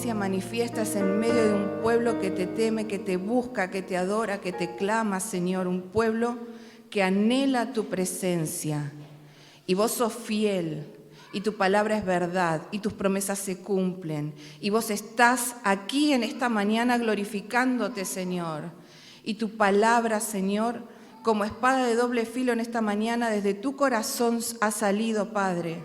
presencia manifiesta es en medio de un pueblo que te teme, que te busca, que te adora, que te clama, Señor. Un pueblo que anhela tu presencia. Y vos sos fiel, y tu palabra es verdad, y tus promesas se cumplen. Y vos estás aquí en esta mañana glorificándote, Señor. Y tu palabra, Señor, como espada de doble filo en esta mañana, desde tu corazón ha salido, Padre,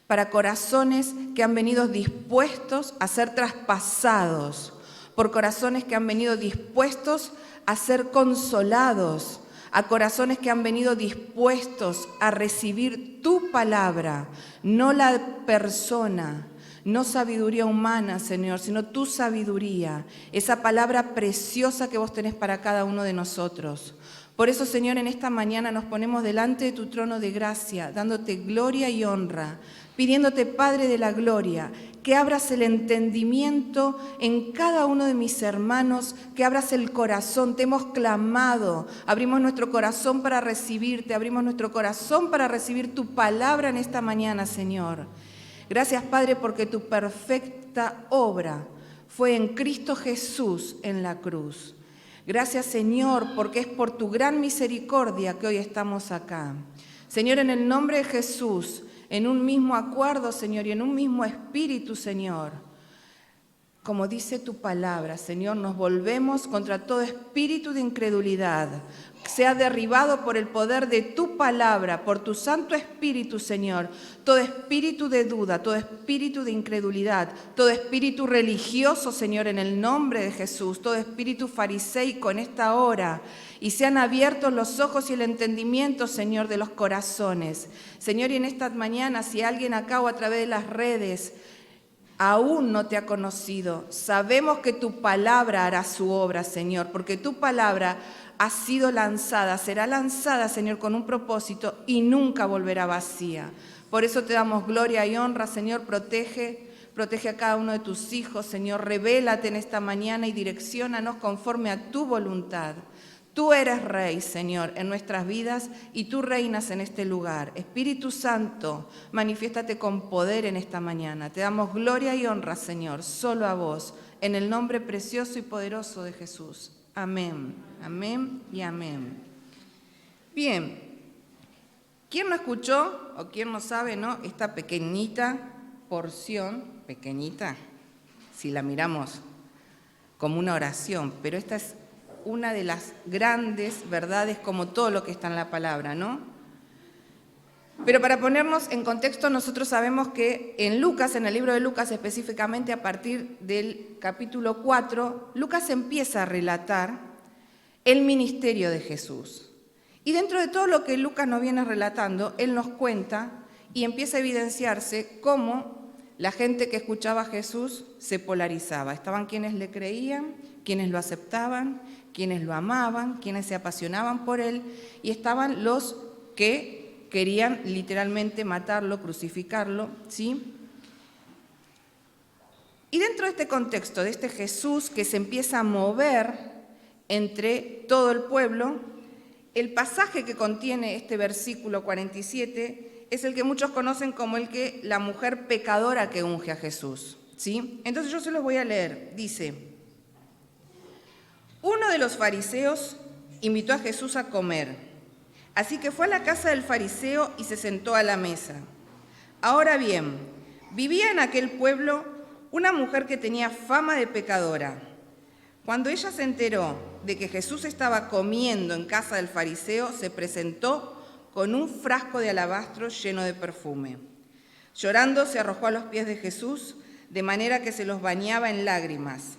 para corazones que han venido dispuestos a ser traspasados, por corazones que han venido dispuestos a ser consolados, a corazones que han venido dispuestos a recibir tu palabra, no la persona, no sabiduría humana, Señor, sino tu sabiduría, esa palabra preciosa que vos tenés para cada uno de nosotros. Por eso, Señor, en esta mañana nos ponemos delante de tu trono de gracia, dándote gloria y honra, pidiéndote, Padre de la gloria, que abras el entendimiento en cada uno de mis hermanos, que abras el corazón. Te hemos clamado, abrimos nuestro corazón para recibirte, abrimos nuestro corazón para recibir tu palabra en esta mañana, Señor. Gracias, Padre, porque tu perfecta obra fue en Cristo Jesús en la cruz. Gracias, Señor, porque es por tu gran misericordia que hoy estamos acá. Señor, en el nombre de Jesús, en un mismo acuerdo, Señor, y en un mismo espíritu, Señor, como dice tu palabra, Señor, nos volvemos contra todo espíritu de incredulidad, sea derribado por el poder de tu palabra, por tu Santo Espíritu, Señor, todo espíritu de duda, todo espíritu de incredulidad, todo espíritu religioso, Señor, en el nombre de Jesús, todo espíritu fariseico en esta hora, y sean abiertos los ojos y el entendimiento, Señor, de los corazones. Señor, y en esta mañana, si alguien acá o a través de las redes aún no te ha conocido, sabemos que tu palabra hará su obra, Señor, porque tu palabra ha sido lanzada, será lanzada, Señor, con un propósito y nunca volverá vacía. Por eso te damos gloria y honra, Señor. Protege a cada uno de tus hijos, Señor. Revélate en esta mañana y direcciónanos conforme a tu voluntad. Tú eres Rey, Señor, en nuestras vidas y tú reinas en este lugar. Espíritu Santo, manifiéstate con poder en esta mañana. Te damos gloria y honra, Señor, solo a vos, en el nombre precioso y poderoso de Jesús. Amén, amén y amén. Bien, ¿quién no escuchó o quién no sabe, no? Esta pequeñita porción, pequeñita, si la miramos como una oración, pero esta es una de las grandes verdades, como todo lo que está en la palabra, ¿no? Pero para ponernos en contexto, nosotros sabemos que en Lucas, en el libro de Lucas específicamente, a partir del capítulo 4, Lucas empieza a relatar el ministerio de Jesús. Y dentro de todo lo que Lucas nos viene relatando, él nos cuenta y empieza a evidenciarse cómo la gente que escuchaba a Jesús se polarizaba. Estaban quienes le creían, quienes lo aceptaban, quienes lo amaban, quienes se apasionaban por él, y estaban los que querían literalmente matarlo, crucificarlo, ¿sí? Y dentro de este contexto, de este Jesús que se empieza a mover entre todo el pueblo, el pasaje que contiene este versículo 47 es el que muchos conocen como el que la mujer pecadora que unge a Jesús, ¿sí? Entonces yo se los voy a leer. Dice: uno de los fariseos invitó a Jesús a comer, así que fue a la casa del fariseo y se sentó a la mesa. Ahora bien, vivía en aquel pueblo una mujer que tenía fama de pecadora. Cuando ella se enteró de que Jesús estaba comiendo en casa del fariseo, se presentó con un frasco de alabastro lleno de perfume. Llorando, se arrojó a los pies de Jesús, de manera que se los bañaba en lágrimas.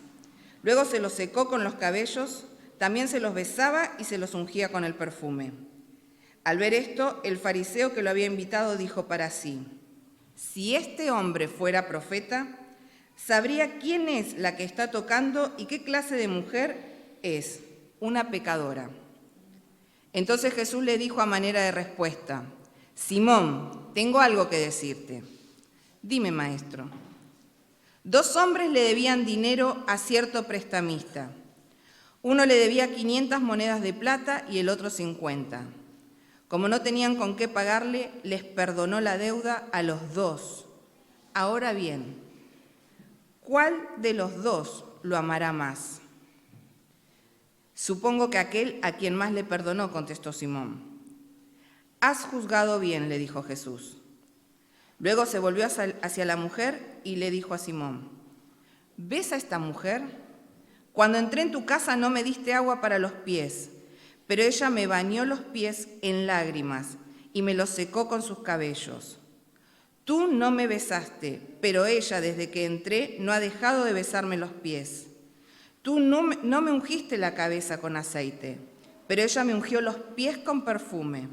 Luego se los secó con los cabellos, también se los besaba y se los ungía con el perfume. Al ver esto, el fariseo que lo había invitado dijo para sí: si este hombre fuera profeta, sabría quién es la que está tocando y qué clase de mujer es, una pecadora. Entonces Jesús le dijo a manera de respuesta: Simón, tengo algo que decirte. Dime, maestro. 2 hombres le debían dinero a cierto prestamista. Uno le debía 500 monedas de plata y el otro 50. Como no tenían con qué pagarle, les perdonó la deuda a los 2. Ahora bien, ¿cuál de los dos lo amará más? Supongo que aquel a quien más le perdonó, contestó Simón. Has juzgado bien, le dijo Jesús. Luego se volvió hacia la mujer y le dijo a Simón, ¿ves a esta mujer? Cuando entré en tu casa no me diste agua para los pies, pero ella me bañó los pies en lágrimas y me los secó con sus cabellos. Tú no me besaste, pero ella desde que entré no ha dejado de besarme los pies. Tú no me ungiste la cabeza con aceite, pero ella me ungió los pies con perfume.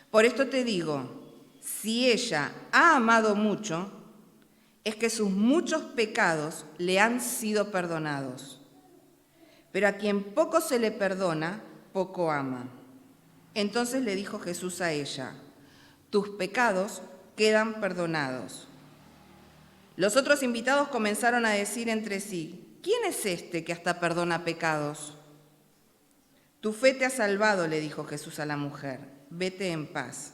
Por esto te digo, si ella ha amado mucho, es que sus muchos pecados le han sido perdonados. Pero a quien poco se le perdona, poco ama. Entonces le dijo Jesús a ella, tus pecados quedan perdonados. Los otros invitados comenzaron a decir entre sí, ¿quién es este que hasta perdona pecados? Tu fe te ha salvado, le dijo Jesús a la mujer, vete en paz.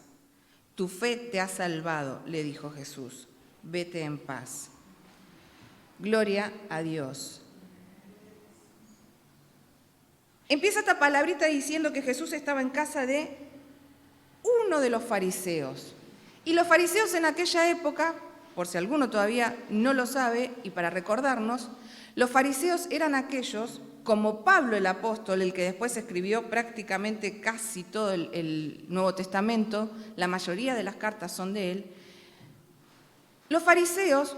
Tu fe te ha salvado, le dijo Jesús, vete en paz. Gloria a Dios. Empieza esta palabrita diciendo que Jesús estaba en casa de uno de los fariseos. Y los fariseos en aquella época, por si alguno todavía no lo sabe, y para recordarnos, los fariseos eran aquellos, como Pablo el apóstol, el que después escribió prácticamente casi todo el Nuevo Testamento, la mayoría de las cartas son de él. Los fariseos,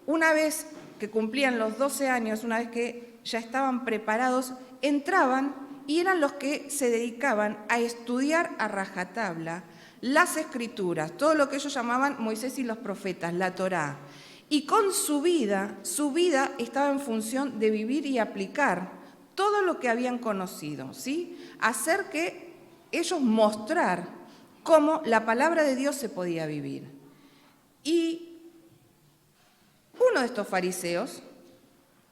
una vez que cumplían los 12 años, una vez que ya estaban preparados, entraban y eran los que se dedicaban a estudiar a rajatabla las escrituras, todo lo que ellos llamaban Moisés y los profetas, la Torá. Y con su vida estaba en función de vivir y aplicar todo lo que habían conocido, ¿sí? Hacer que ellos mostrar cómo la palabra de Dios se podía vivir. Y uno de estos fariseos,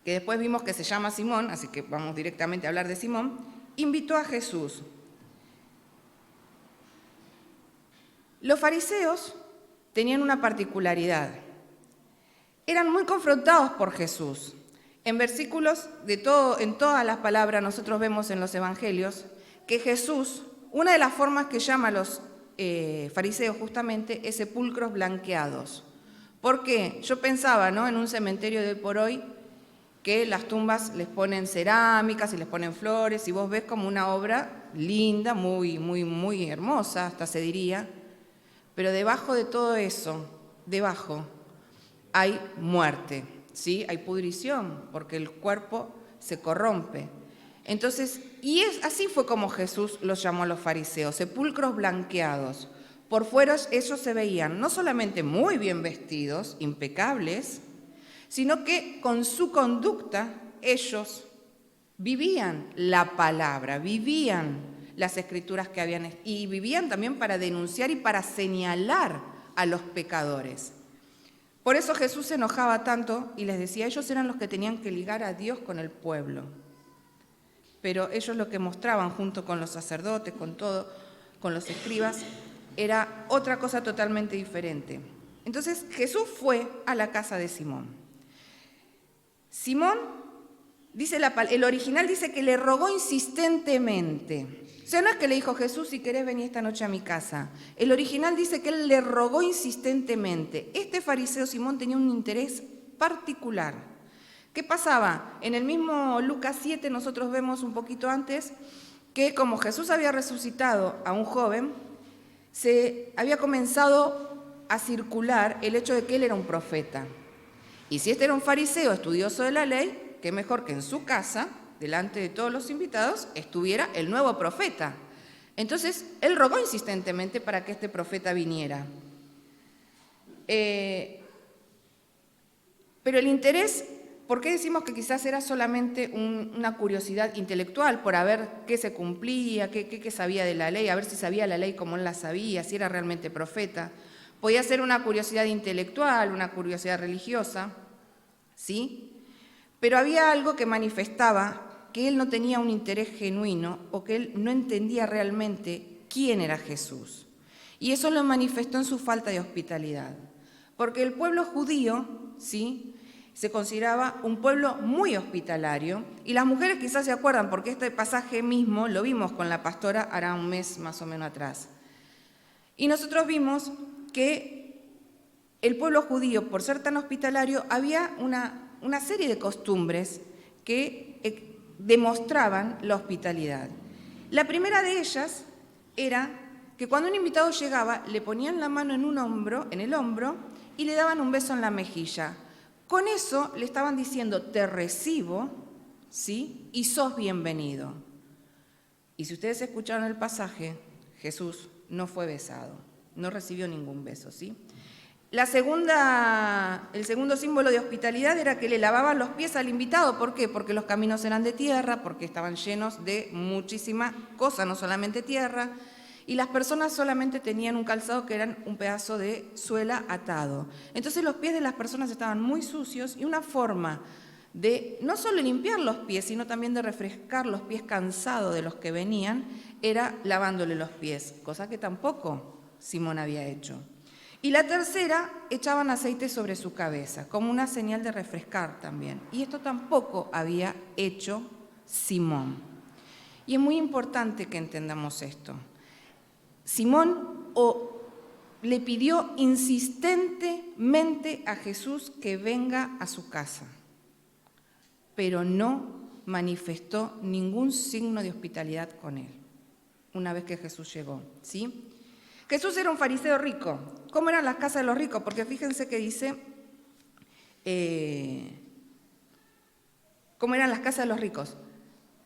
que después vimos que se llama Simón, así que vamos directamente a hablar de Simón, invitó a Jesús. Los fariseos tenían una particularidad. Eran muy confrontados por Jesús. En versículos en todas las palabras nosotros vemos en los evangelios que Jesús, una de las formas que llama a los fariseos justamente es sepulcros blanqueados. ¿Por qué? Yo pensaba, ¿no?, en un cementerio de hoy por hoy que las tumbas les ponen cerámicas y les ponen flores y vos ves como una obra linda, muy, muy, muy hermosa, hasta se diría, pero debajo de todo eso, debajo, hay muerte, ¿sí? Hay pudrición, porque el cuerpo se corrompe. Entonces, así fue como Jesús los llamó a los fariseos, sepulcros blanqueados. Por fuera ellos se veían no solamente muy bien vestidos, impecables, sino que con su conducta ellos vivían la palabra, vivían las escrituras que habían, y vivían también para denunciar y para señalar a los pecadores. Por eso Jesús se enojaba tanto y les decía, ellos eran los que tenían que ligar a Dios con el pueblo. Pero ellos lo que mostraban junto con los sacerdotes, con los escribas, era otra cosa totalmente diferente. Entonces Jesús fue a la casa de Simón. Simón, el original dice que le rogó insistentemente. O sea, no es que le dijo, Jesús, si querés venir esta noche a mi casa. El original dice que él le rogó insistentemente. Este fariseo Simón tenía un interés particular. ¿Qué pasaba? En el mismo Lucas 7 nosotros vemos un poquito antes que como Jesús había resucitado a un joven, se había comenzado a circular el hecho de que él era un profeta. Y si este era un fariseo estudioso de la ley, qué mejor que en su casa, delante de todos los invitados, estuviera el nuevo profeta. Entonces, él rogó insistentemente para que este profeta viniera. Pero el interés, ¿por qué decimos que quizás era solamente una curiosidad intelectual por ver qué se cumplía, qué sabía de la ley, a ver si sabía la ley como él la sabía, si era realmente profeta? Podía ser una curiosidad intelectual, una curiosidad religiosa, ¿sí? Pero había algo que manifestaba que él no tenía un interés genuino o que él no entendía realmente quién era Jesús. Y eso lo manifestó en su falta de hospitalidad. Porque el pueblo judío, ¿sí?, Se consideraba un pueblo muy hospitalario y las mujeres quizás se acuerdan porque este pasaje mismo lo vimos con la pastora hará un mes más o menos atrás. Y nosotros vimos que el pueblo judío, por ser tan hospitalario, había una serie de costumbres que demostraban la hospitalidad. La primera de ellas era que cuando un invitado llegaba, le ponían la mano en el hombro, y le daban un beso en la mejilla. Con eso le estaban diciendo, te recibo, ¿sí? Y sos bienvenido. Y si ustedes escucharon el pasaje, Jesús no fue besado, no recibió ningún beso, ¿sí? El segundo símbolo de hospitalidad era que le lavaban los pies al invitado. ¿Por qué? Porque los caminos eran de tierra, porque estaban llenos de muchísima cosa, no solamente tierra, y las personas solamente tenían un calzado que era un pedazo de suela atado. Entonces los pies de las personas estaban muy sucios y una forma de no solo limpiar los pies, sino también de refrescar los pies cansados de los que venían, era lavándole los pies, cosa que tampoco Simón había hecho. Y la tercera, echaban aceite sobre su cabeza, como una señal de refrescar también. Y esto tampoco había hecho Simón. Y es muy importante que entendamos esto. Simón le pidió insistentemente a Jesús que venga a su casa, pero no manifestó ningún signo de hospitalidad con él, una vez que Jesús llegó, ¿sí? Jesús era un fariseo rico. ¿Cómo eran las casas de los ricos? Porque fíjense que dice, ¿cómo eran las casas de los ricos?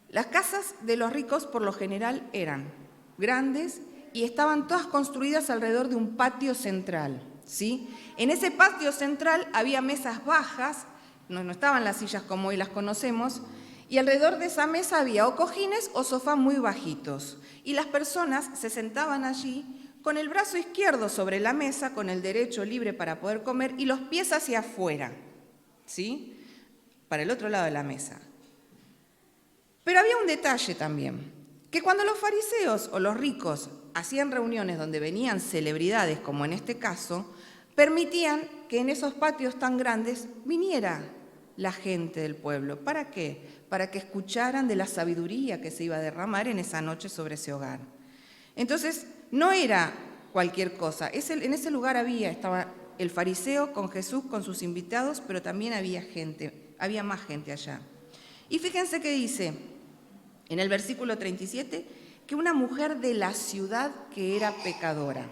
Las casas de los ricos por lo general eran grandes y estaban todas construidas alrededor de un patio central, ¿sí? En ese patio central había mesas bajas, no estaban las sillas como hoy las conocemos, y alrededor de esa mesa había o cojines o sofás muy bajitos. Y las personas se sentaban allí con el brazo izquierdo sobre la mesa, con el derecho libre para poder comer y los pies hacia afuera, ¿sí? Para el otro lado de la mesa. Pero había un detalle también, que cuando los fariseos o los ricos hacían reuniones donde venían celebridades, como en este caso, permitían que en esos patios tan grandes viniera la gente del pueblo. ¿Para qué? Para que escucharan de la sabiduría que se iba a derramar en esa noche sobre ese hogar. Entonces, no era cualquier cosa. En ese lugar estaba el fariseo con Jesús, con sus invitados, pero también había más gente allá. Y fíjense que dice en el versículo 37 que una mujer de la ciudad que era pecadora.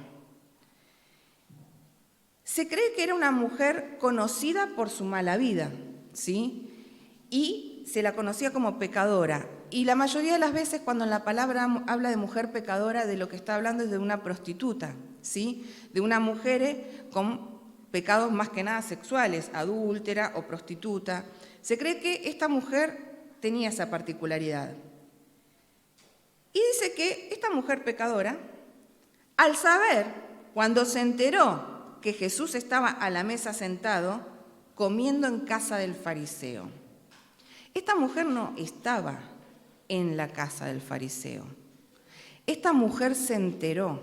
Se cree que era una mujer conocida por su mala vida, ¿sí? Y se la conocía como pecadora. Y la mayoría de las veces cuando en la palabra habla de mujer pecadora, de lo que está hablando es de una prostituta, ¿sí? De una mujer con pecados más que nada sexuales, adúltera o prostituta. Se cree que esta mujer tenía esa particularidad. Y dice que esta mujer pecadora, al saber, cuando se enteró que Jesús estaba a la mesa sentado, comiendo en casa del fariseo. Esta mujer no estaba en la casa del fariseo. Esta mujer se enteró.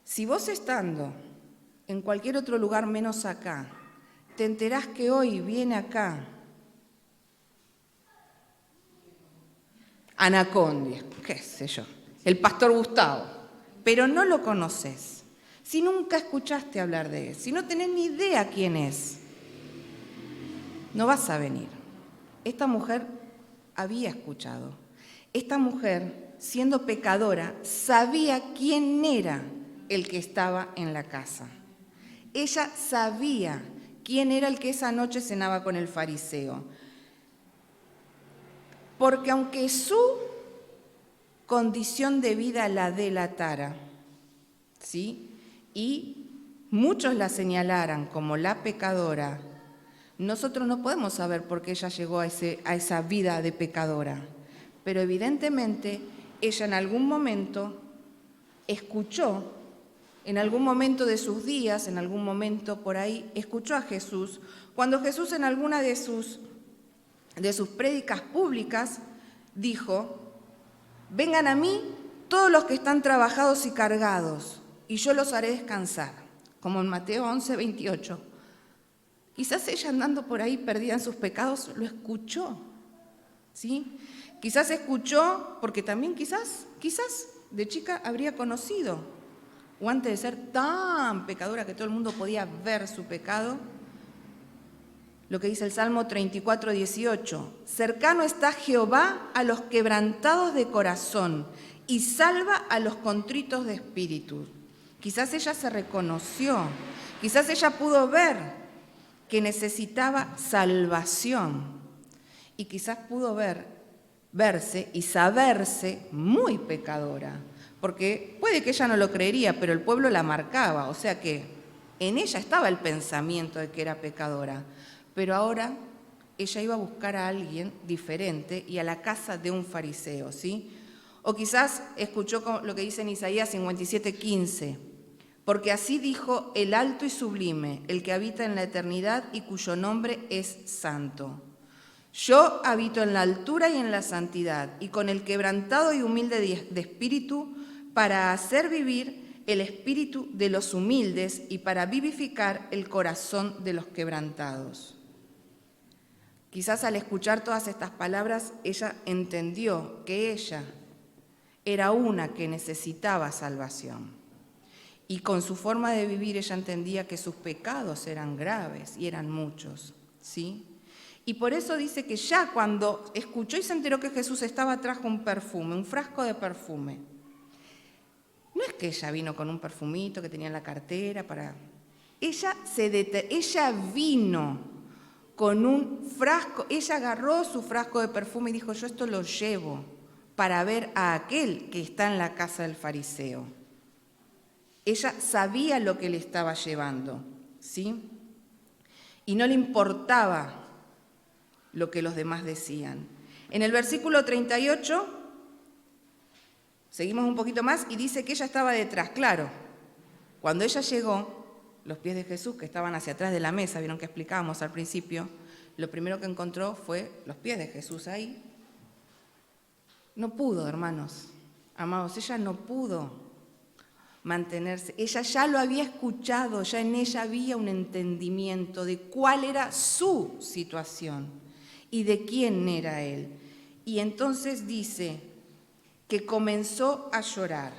Si vos estando en cualquier otro lugar menos acá, te enterás que hoy viene acá Anacondia, qué sé yo, el pastor Gustavo, pero no lo conoces, si nunca escuchaste hablar de él, si no tenés ni idea quién es, no vas a venir. Esta mujer había escuchado. Esta mujer, siendo pecadora, sabía quién era el que estaba en la casa. Ella sabía quién era el que esa noche cenaba con el fariseo. Porque aunque su condición de vida la delatara, ¿sí? Y muchos la señalaran como la pecadora, nosotros no podemos saber por qué ella llegó a esa vida de pecadora. Pero evidentemente ella en algún momento escuchó, en algún momento de sus días, en algún momento por ahí, escuchó a Jesús, cuando Jesús en alguna de sus prédicas públicas dijo, vengan a mí todos los que están trabajados y cargados, y yo los haré descansar, como en Mateo 11, 28. Quizás ella andando por ahí perdida en sus pecados lo escuchó, ¿sí? Quizás escuchó porque también quizás de chica habría conocido, o antes de ser tan pecadora que todo el mundo podía ver su pecado, lo que dice el Salmo 34, 18. Cercano está Jehová a los quebrantados de corazón y salva a los contritos de espíritu. Quizás ella se reconoció, quizás ella pudo ver que necesitaba salvación y quizás pudo verse y saberse muy pecadora, porque puede que ella no lo creería, pero el pueblo la marcaba, o sea que en ella estaba el pensamiento de que era pecadora. Pero ahora ella iba a buscar a alguien diferente y a la casa de un fariseo, ¿sí? O quizás escuchó lo que dice en Isaías 57:15, porque así dijo el alto y sublime, el que habita en la eternidad y cuyo nombre es santo. Yo habito en la altura y en la santidad, y con el quebrantado y humilde de espíritu, para hacer vivir el espíritu de los humildes y para vivificar el corazón de los quebrantados. Quizás al escuchar todas estas palabras, ella entendió que ella era una que necesitaba salvación. Y con su forma de vivir ella entendía que sus pecados eran graves y eran muchos, ¿sí? Y por eso dice que ya cuando escuchó y se enteró que Jesús estaba, trajo un perfume, un frasco de perfume. No es que ella vino con un perfumito que tenía en la cartera para... Ella vino con un frasco, ella agarró su frasco de perfume y dijo, yo esto lo llevo para ver a aquel que está en la casa del fariseo. Ella sabía lo que le estaba llevando, ¿sí? Y no le importaba lo que los demás decían. En el versículo 38, seguimos un poquito más y dice que ella estaba detrás. Claro, cuando ella llegó, los pies de Jesús que estaban hacia atrás de la mesa, vieron que explicábamos al principio, lo primero que encontró fue los pies de Jesús ahí. No pudo, hermanos, amados, ella no pudo mantenerse. Ella ya lo había escuchado, ya en ella había un entendimiento de cuál era su situación y de quién era él. Y entonces dice que comenzó a llorar.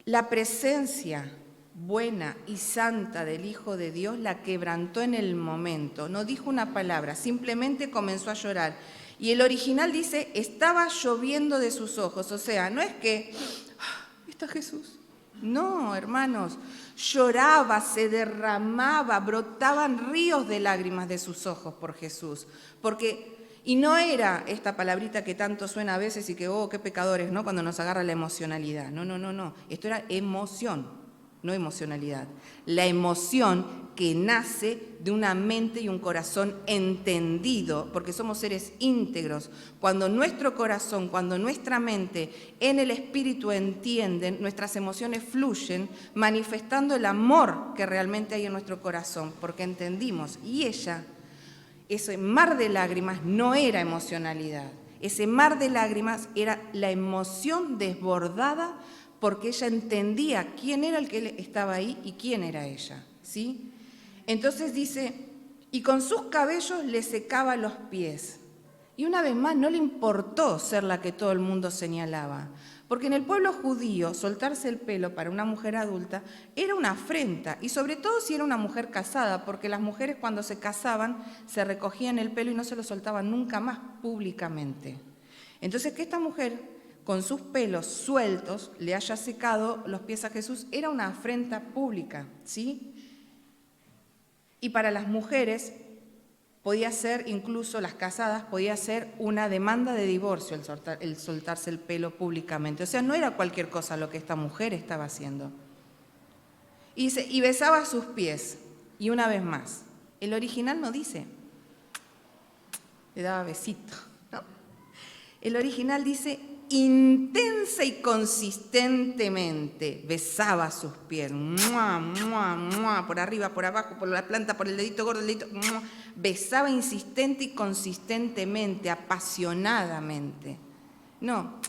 La presencia buena y santa del Hijo de Dios la quebrantó en el momento. No dijo una palabra, simplemente comenzó a llorar. Y el original dice, estaba lloviendo de sus ojos. O sea, no es que, ¿está Jesús? No, hermanos, lloraba, se derramaba, brotaban ríos de lágrimas de sus ojos por Jesús. Y no era esta palabrita que tanto suena a veces y que, oh, qué pecadores, ¿no? Cuando nos agarra la emocionalidad. No. Esto era emoción, no emocionalidad. La emoción que nace de una mente y un corazón entendido, porque somos seres íntegros. Cuando nuestro corazón, cuando nuestra mente en el espíritu entienden, nuestras emociones fluyen, manifestando el amor que realmente hay en nuestro corazón, porque entendimos. Y ella, ese mar de lágrimas no era emocionalidad. Ese mar de lágrimas era la emoción desbordada porque ella entendía quién era el que estaba ahí y quién era ella, ¿sí? Entonces dice, y con sus cabellos le secaba los pies. Y una vez más, no le importó ser la que todo el mundo señalaba, porque en el pueblo judío soltarse el pelo para una mujer adulta era una afrenta, y sobre todo si era una mujer casada, porque las mujeres cuando se casaban se recogían el pelo y no se lo soltaban nunca más públicamente. Entonces que esta mujer con sus pelos sueltos le haya secado los pies a Jesús era una afrenta pública, ¿sí? Y para las mujeres podía ser, incluso las casadas, podía ser una demanda de divorcio el soltarse el pelo públicamente. O sea, no era cualquier cosa lo que esta mujer estaba haciendo. Y dice, y besaba sus pies. Y una vez más, el original no dice, le daba besito, ¿no? El original dice, intensa y consistentemente besaba sus pies, ¡mua, mua, mua! Por arriba, por abajo, por la planta, por el dedito gordo, el dedito, ¡mua! Besaba insistente y consistentemente, apasionadamente. No,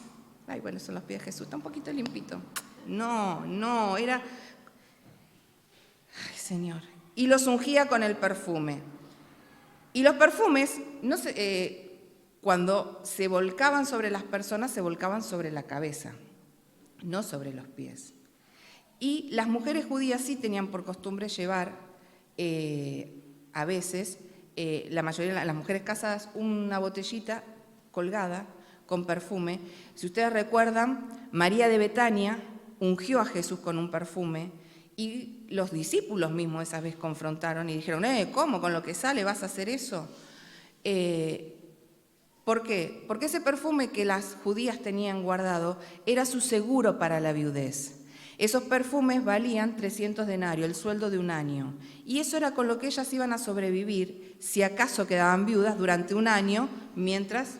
ay, bueno, son los pies de Jesús, está un poquito limpito. No, era, ay, Señor, y los ungía con el perfume. Y los perfumes, cuando se volcaban sobre las personas, se volcaban sobre la cabeza, no sobre los pies. Y las mujeres judías sí tenían por costumbre llevar, a veces, la mayoría de las mujeres casadas, una botellita colgada con perfume. Si ustedes recuerdan, María de Betania ungió a Jesús con un perfume y los discípulos mismos esa vez confrontaron y dijeron, ¿cómo? ¿Con lo que sale vas a hacer eso? ¿Por qué? Porque ese perfume que las judías tenían guardado era su seguro para la viudez. Esos perfumes valían 300 denarios, el sueldo de un año. Y eso era con lo que ellas iban a sobrevivir si acaso quedaban viudas durante un año mientras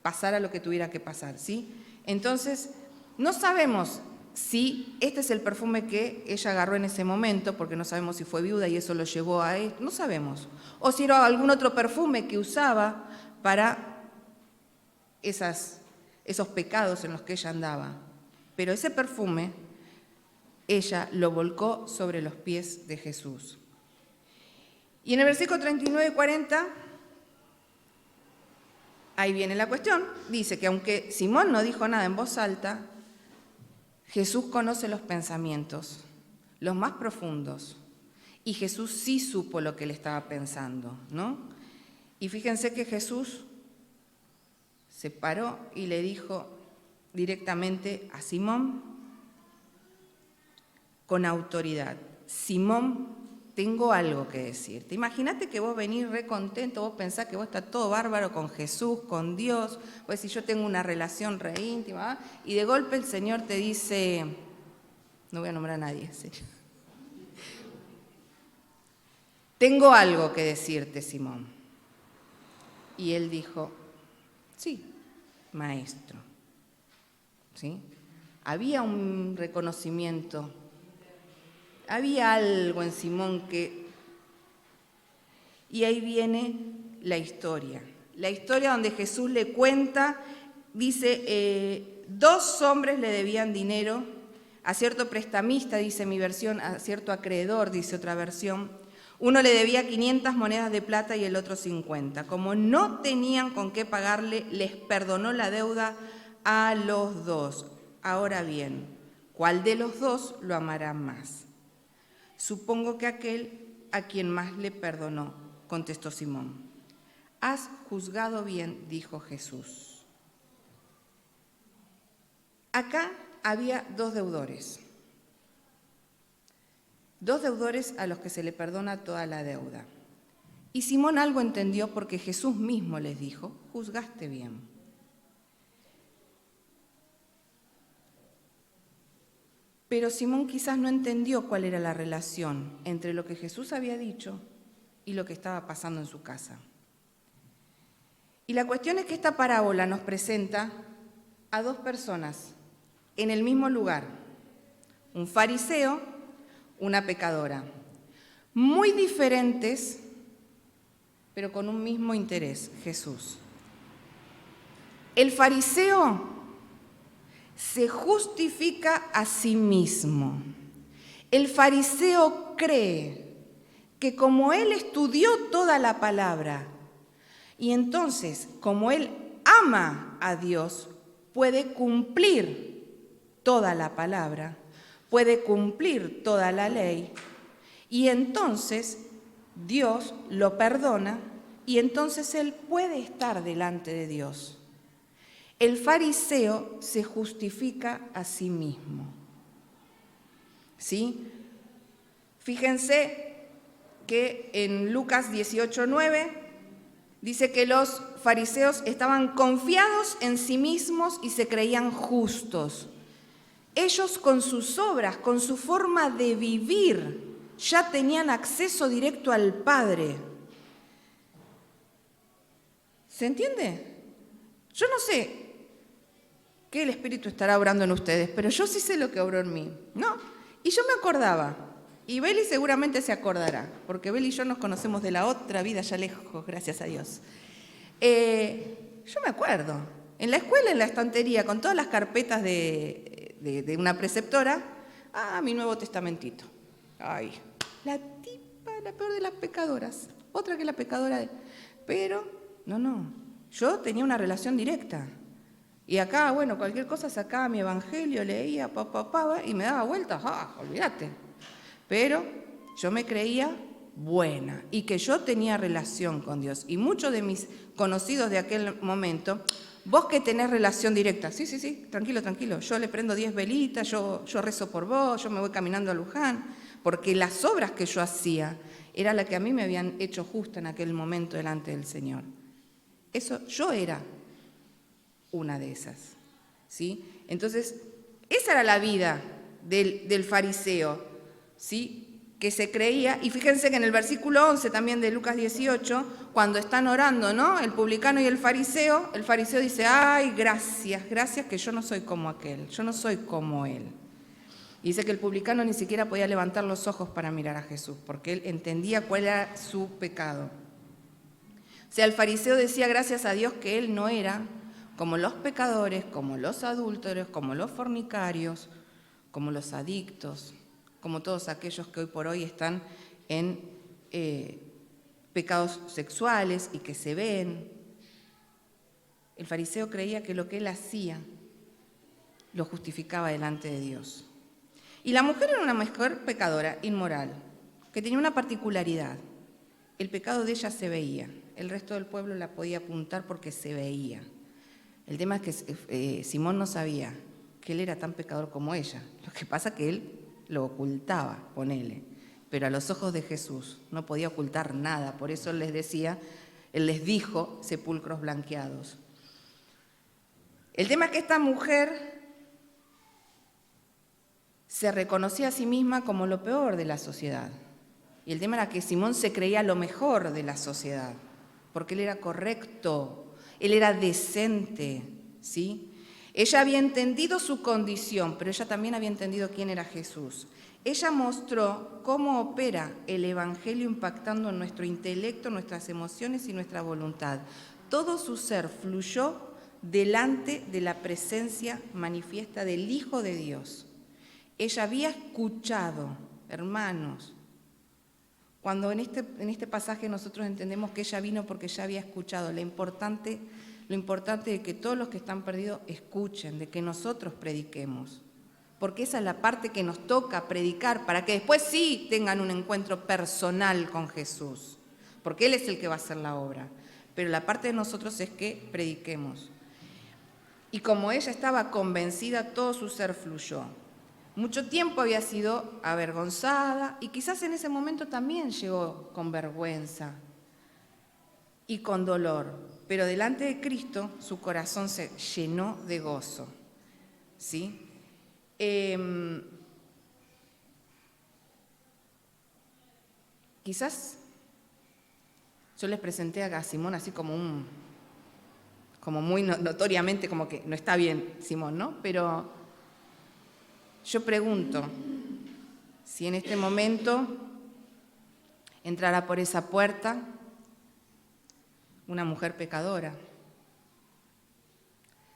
pasara lo que tuviera que pasar, ¿sí? Entonces, no sabemos si este es el perfume que ella agarró en ese momento, porque no sabemos si fue viuda y eso lo llevó a él, no sabemos. O si era algún otro perfume que usaba para esos pecados en los que ella andaba. Pero ese perfume, ella lo volcó sobre los pies de Jesús. Y en el versículo 39 y 40, ahí viene la cuestión, dice que aunque Simón no dijo nada en voz alta, Jesús conoce los pensamientos, los más profundos, y Jesús sí supo lo que él estaba pensando, ¿no? Y fíjense que Jesús se paró y le dijo directamente a Simón, con autoridad, Simón, tengo algo que decirte. Imagínate que vos venís re contento, vos pensás que vos estás todo bárbaro con Jesús, con Dios, vos decís, yo tengo una relación re íntima, y de golpe el Señor te dice, no voy a nombrar a nadie, Señor. Tengo algo que decirte, Simón. Y él dijo, sí, maestro. ¿Sí? Había un reconocimiento, había algo en Simón que... Y ahí viene la historia donde Jesús le cuenta, dice, 2 hombres le debían dinero a cierto prestamista, dice mi versión, a cierto acreedor, dice otra versión. Uno le debía 500 monedas de plata y el otro 50. Como no tenían con qué pagarle, les perdonó la deuda a los 2. Ahora bien, ¿cuál de los 2 lo amará más? Supongo que aquel a quien más le perdonó, contestó Simón. Has juzgado bien, dijo Jesús. Acá había 2 deudores. 2 deudores a los que se le perdona toda la deuda. Y Simón algo entendió porque Jesús mismo les dijo, juzgaste bien. Pero Simón quizás no entendió cuál era la relación entre lo que Jesús había dicho y lo que estaba pasando en su casa. Y la cuestión es que esta parábola nos presenta a 2 personas en el mismo lugar, un fariseo, una pecadora, muy diferentes, pero con un mismo interés, Jesús. El fariseo se justifica a sí mismo. El fariseo cree que como él estudió toda la palabra y entonces como él ama a Dios, puede cumplir toda la palabra, puede cumplir toda la ley y entonces Dios lo perdona y entonces él puede estar delante de Dios. El fariseo se justifica a sí mismo. ¿Sí? Fíjense que en Lucas 18:9 dice que los fariseos estaban confiados en sí mismos y se creían justos. Ellos con sus obras, con su forma de vivir, ya tenían acceso directo al Padre. ¿Se entiende? Yo no sé que el Espíritu estará obrando en ustedes, pero yo sí sé lo que obró en mí, ¿no? Y yo me acordaba, y Beli seguramente se acordará, porque Beli y yo nos conocemos de la otra vida ya lejos, gracias a Dios. Yo me acuerdo, en la escuela, en la estantería, con todas las carpetas de una preceptora, mi Nuevo Testamentito. Ay, La tipa, la peor de las pecadoras. Otra que la pecadora. Pero, no. Yo tenía una relación directa. Y acá, bueno, cualquier cosa sacaba mi evangelio, leía, y me daba vueltas. Olvídate. Pero yo me creía buena y que yo tenía relación con Dios. Y muchos de mis conocidos de aquel momento, vos que tenés relación directa, sí, tranquilo, yo le prendo 10 velitas, yo rezo por vos, yo me voy caminando a Luján, porque las obras que yo hacía era la que a mí me habían hecho justa en aquel momento delante del Señor. Eso, yo era una de esas, ¿sí? Entonces, esa era la vida del fariseo, ¿sí?, que se creía, y fíjense que en el versículo 11 también de Lucas 18, cuando están orando, ¿no?, el publicano y el fariseo dice, ay, gracias que yo no soy como aquel, yo no soy como él. Y dice que el publicano ni siquiera podía levantar los ojos para mirar a Jesús, porque él entendía cuál era su pecado. O sea, el fariseo decía gracias a Dios que él no era como los pecadores, como los adúlteros, como los fornicarios, como los adictos, como todos aquellos que hoy por hoy están en pecados sexuales y que se ven. El fariseo creía que lo que él hacía lo justificaba delante de Dios. Y la mujer era una mujer pecadora, inmoral, que tenía una particularidad. El pecado de ella se veía. El resto del pueblo la podía apuntar porque se veía. El tema es que Simón no sabía que él era tan pecador como ella. Lo que pasa es que él lo ocultaba, ponele. Pero a los ojos de Jesús no podía ocultar nada. Por eso él les dijo sepulcros blanqueados. El tema es que esta mujer se reconocía a sí misma como lo peor de la sociedad. Y el tema era que Simón se creía lo mejor de la sociedad, porque él era correcto, él era decente, ¿sí? Ella había entendido su condición, pero ella también había entendido quién era Jesús. Ella mostró cómo opera el Evangelio impactando en nuestro intelecto, nuestras emociones y nuestra voluntad. Todo su ser fluyó delante de la presencia manifiesta del Hijo de Dios. Ella había escuchado, hermanos, cuando en este pasaje nosotros entendemos que ella vino porque ya había escuchado, lo importante de que todos los que están perdidos escuchen, de que nosotros prediquemos, porque esa es la parte que nos toca predicar, para que después sí tengan un encuentro personal con Jesús, porque Él es el que va a hacer la obra, pero la parte de nosotros es que prediquemos. Y como ella estaba convencida, todo su ser fluyó. Mucho tiempo había sido avergonzada y quizás en ese momento también llegó con vergüenza y con dolor, pero delante de Cristo su corazón se llenó de gozo, ¿sí? Quizás yo les presenté a Simón así como muy notoriamente, como que no está bien Simón, ¿no? Pero yo pregunto si en este momento entrará por esa puerta una mujer pecadora,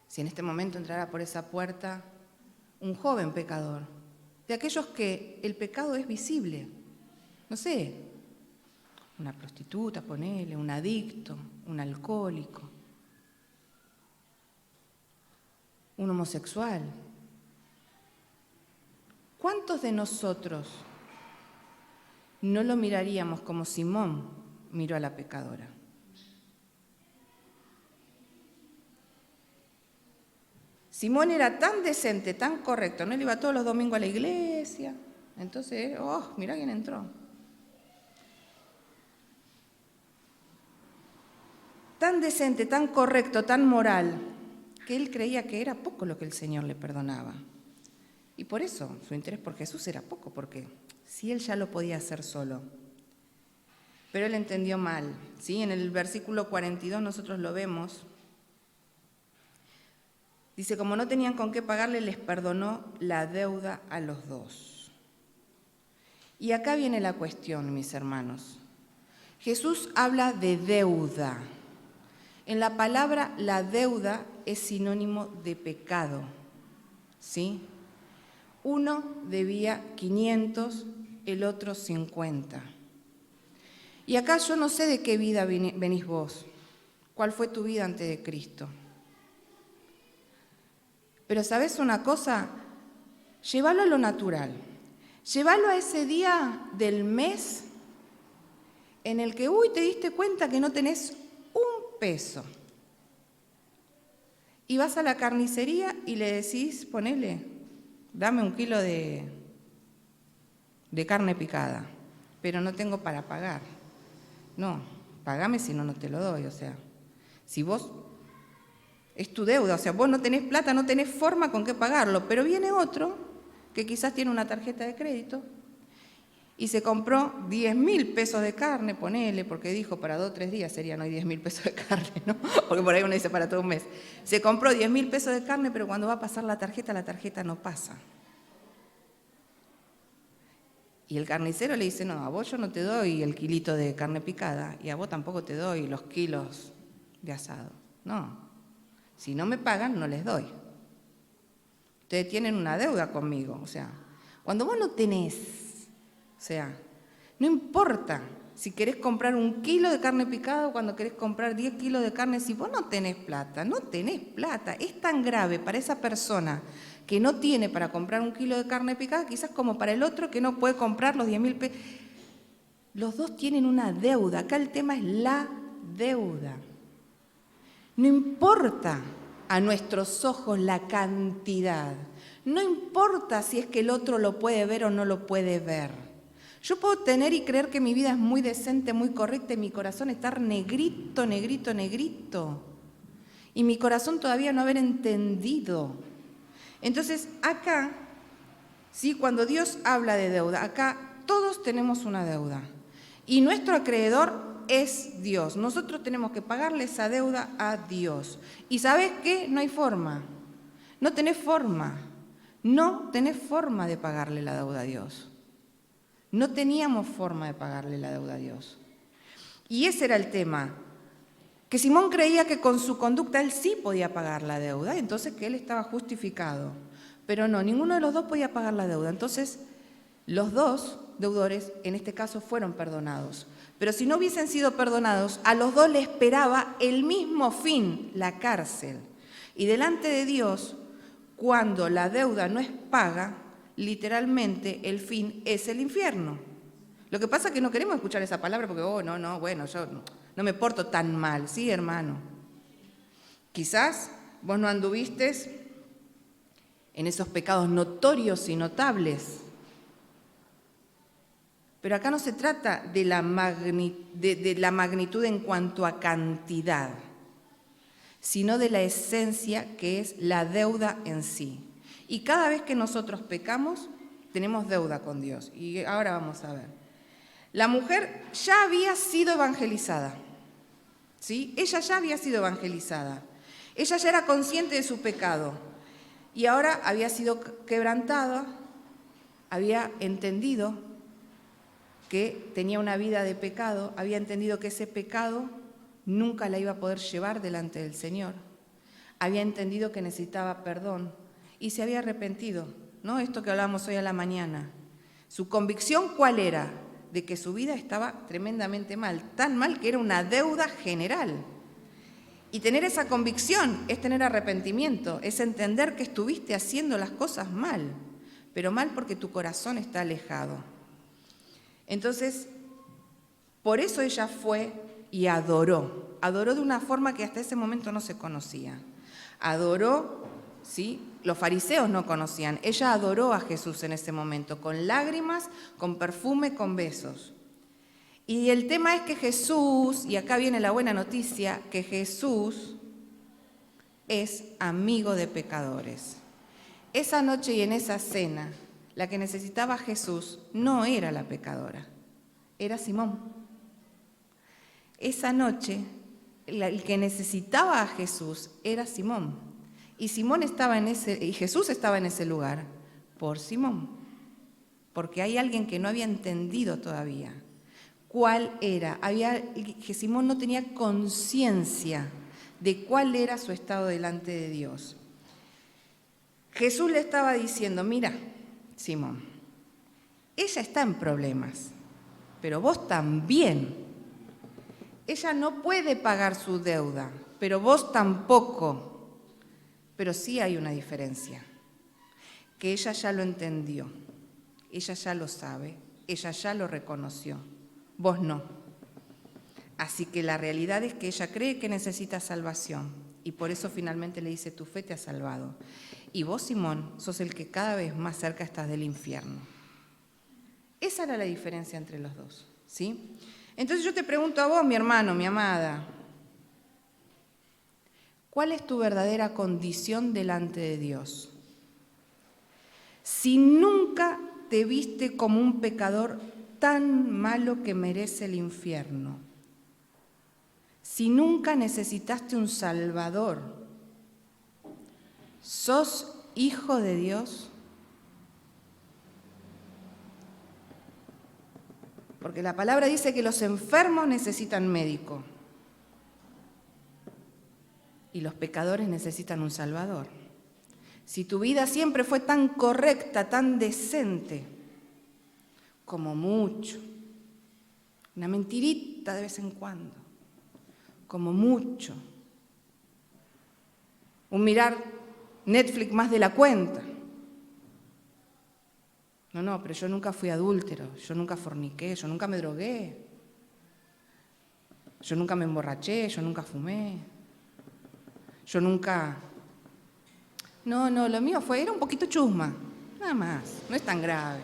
si en este momento entrará por esa puerta un joven pecador, de aquellos que el pecado es visible, no sé, una prostituta, ponele, un adicto, un alcohólico, un homosexual. ¿Cuántos de nosotros no lo miraríamos como Simón miró a la pecadora? Simón era tan decente, tan correcto, no él iba todos los domingos a la iglesia, entonces, mirá quién entró. Tan decente, tan correcto, tan moral, que él creía que era poco lo que el Señor le perdonaba. Y por eso su interés por Jesús era poco, porque si él ya lo podía hacer solo. Pero él entendió mal, ¿sí? En el versículo 42 nosotros lo vemos. Dice, como no tenían con qué pagarle, les perdonó la deuda a los dos. Y acá viene la cuestión, mis hermanos. Jesús habla de deuda. En la palabra, la deuda es sinónimo de pecado, ¿sí? Uno debía 500 el otro 50. Y acá yo no sé de qué vida venís vos, cuál fue tu vida antes de Cristo. Pero ¿sabés una cosa? Llévalo a lo natural. Llévalo a ese día del mes en el que, te diste cuenta que no tenés un peso. Y vas a la carnicería y le decís, ponele, dame 1 kilo de carne picada, pero no tengo para pagar. No, pagame si no, no te lo doy. O sea, si vos, es tu deuda, o sea, vos no tenés plata, no tenés forma con qué pagarlo, pero viene otro que quizás tiene una tarjeta de crédito y se compró 10.000 pesos de carne, ponele, porque dijo para 2 o 3 días serían hoy 10.000 pesos de carne, ¿no? Porque por ahí uno dice para todo un mes. Se compró 10.000 pesos de carne, pero cuando va a pasar la tarjeta no pasa. Y el carnicero le dice, no, a vos yo no te doy el kilito de carne picada y a vos tampoco te doy los kilos de asado. No, si no me pagan, no les doy. Ustedes tienen una deuda conmigo. O sea, cuando vos no tenés, o sea, no importa si querés comprar 1 kilo de carne picada o cuando querés comprar 10 kilos de carne, si vos no tenés plata, es tan grave para esa persona que no tiene para comprar 1 kilo de carne picada, quizás como para el otro que no puede comprar los 10.000 pesos. Los dos tienen una deuda. Acá el tema es la deuda. No importa a nuestros ojos la cantidad. No importa si es que el otro lo puede ver o no lo puede ver. Yo puedo tener y creer que mi vida es muy decente, muy correcta y mi corazón estar negrito, negrito, negrito. Y mi corazón todavía no haber entendido. Entonces, acá, ¿sí? Cuando Dios habla de deuda, acá todos tenemos una deuda. Y nuestro acreedor es Dios. Nosotros tenemos que pagarle esa deuda a Dios. ¿Y sabés qué? No hay forma. No tenés forma. No tenés forma de pagarle la deuda a Dios. No teníamos forma de pagarle la deuda a Dios. Y ese era el tema. Que Simón creía que con su conducta él sí podía pagar la deuda, entonces que él estaba justificado. Pero no, ninguno de los dos podía pagar la deuda. Entonces, los dos deudores, en este caso, fueron perdonados. Pero si no hubiesen sido perdonados, a los dos les esperaba el mismo fin, la cárcel. Y delante de Dios, cuando la deuda no es paga, literalmente el fin es el infierno. Lo que pasa es que no queremos escuchar esa palabra porque, bueno, yo no me porto tan mal, ¿sí, hermano? Quizás vos no anduviste en esos pecados notorios y notables. Pero acá no se trata de la magnitud en cuanto a cantidad, sino de la esencia que es la deuda en sí. Y cada vez que nosotros pecamos, tenemos deuda con Dios. Y ahora vamos a ver. La mujer ya había sido evangelizada, ¿sí? Ella ya había sido evangelizada. Ella ya era consciente de su pecado y ahora había sido quebrantada, había entendido que tenía una vida de pecado, había entendido que ese pecado nunca la iba a poder llevar delante del Señor, había entendido que necesitaba perdón y se había arrepentido, ¿no? Esto que hablamos hoy a la mañana. ¿Su convicción cuál era? De que su vida estaba tremendamente mal, tan mal que era una deuda general. Y tener esa convicción es tener arrepentimiento, es entender que estuviste haciendo las cosas mal, pero mal porque tu corazón está alejado. Entonces, por eso ella fue y adoró de una forma que hasta ese momento no se conocía. Adoró, ¿sí? Los fariseos no conocían. Ella adoró a Jesús en ese momento, con lágrimas, con perfume, con besos. Y el tema es que Jesús, y acá viene la buena noticia, que Jesús es amigo de pecadores. Esa noche y en esa cena, la que necesitaba a Jesús no era la pecadora, era Simón. Esa noche, el que necesitaba a Jesús era Simón. Y Jesús estaba en ese lugar por Simón, porque hay alguien que no había entendido todavía cuál era. Que Simón no tenía conciencia de cuál era su estado delante de Dios. Jesús le estaba diciendo, mira, Simón, ella está en problemas, pero vos también. Ella no puede pagar su deuda, pero vos tampoco. Pero sí hay una diferencia, que ella ya lo entendió, ella ya lo sabe, ella ya lo reconoció, vos no. Así que la realidad es que ella cree que necesita salvación y por eso finalmente le dice, tu fe te ha salvado. Y vos, Simón, sos el que cada vez más cerca estás del infierno. Esa era la diferencia entre los dos, ¿sí? Entonces yo te pregunto a vos, mi hermano, mi amada, ¿cuál es tu verdadera condición delante de Dios? Si nunca te viste como un pecador tan malo que merece el infierno, si nunca necesitaste un Salvador, ¿sos hijo de Dios? Porque la palabra dice que los enfermos necesitan médico y los pecadores necesitan un Salvador. Si tu vida siempre fue tan correcta, tan decente, como mucho, una mentirita de vez en cuando, como mucho, un mirar Netflix más de la cuenta. No, pero yo nunca fui adúltero, yo nunca forniqué, yo nunca me drogué, yo nunca me emborraché, yo nunca fumé, yo nunca... No, lo mío era un poquito chusma, nada más, no es tan grave.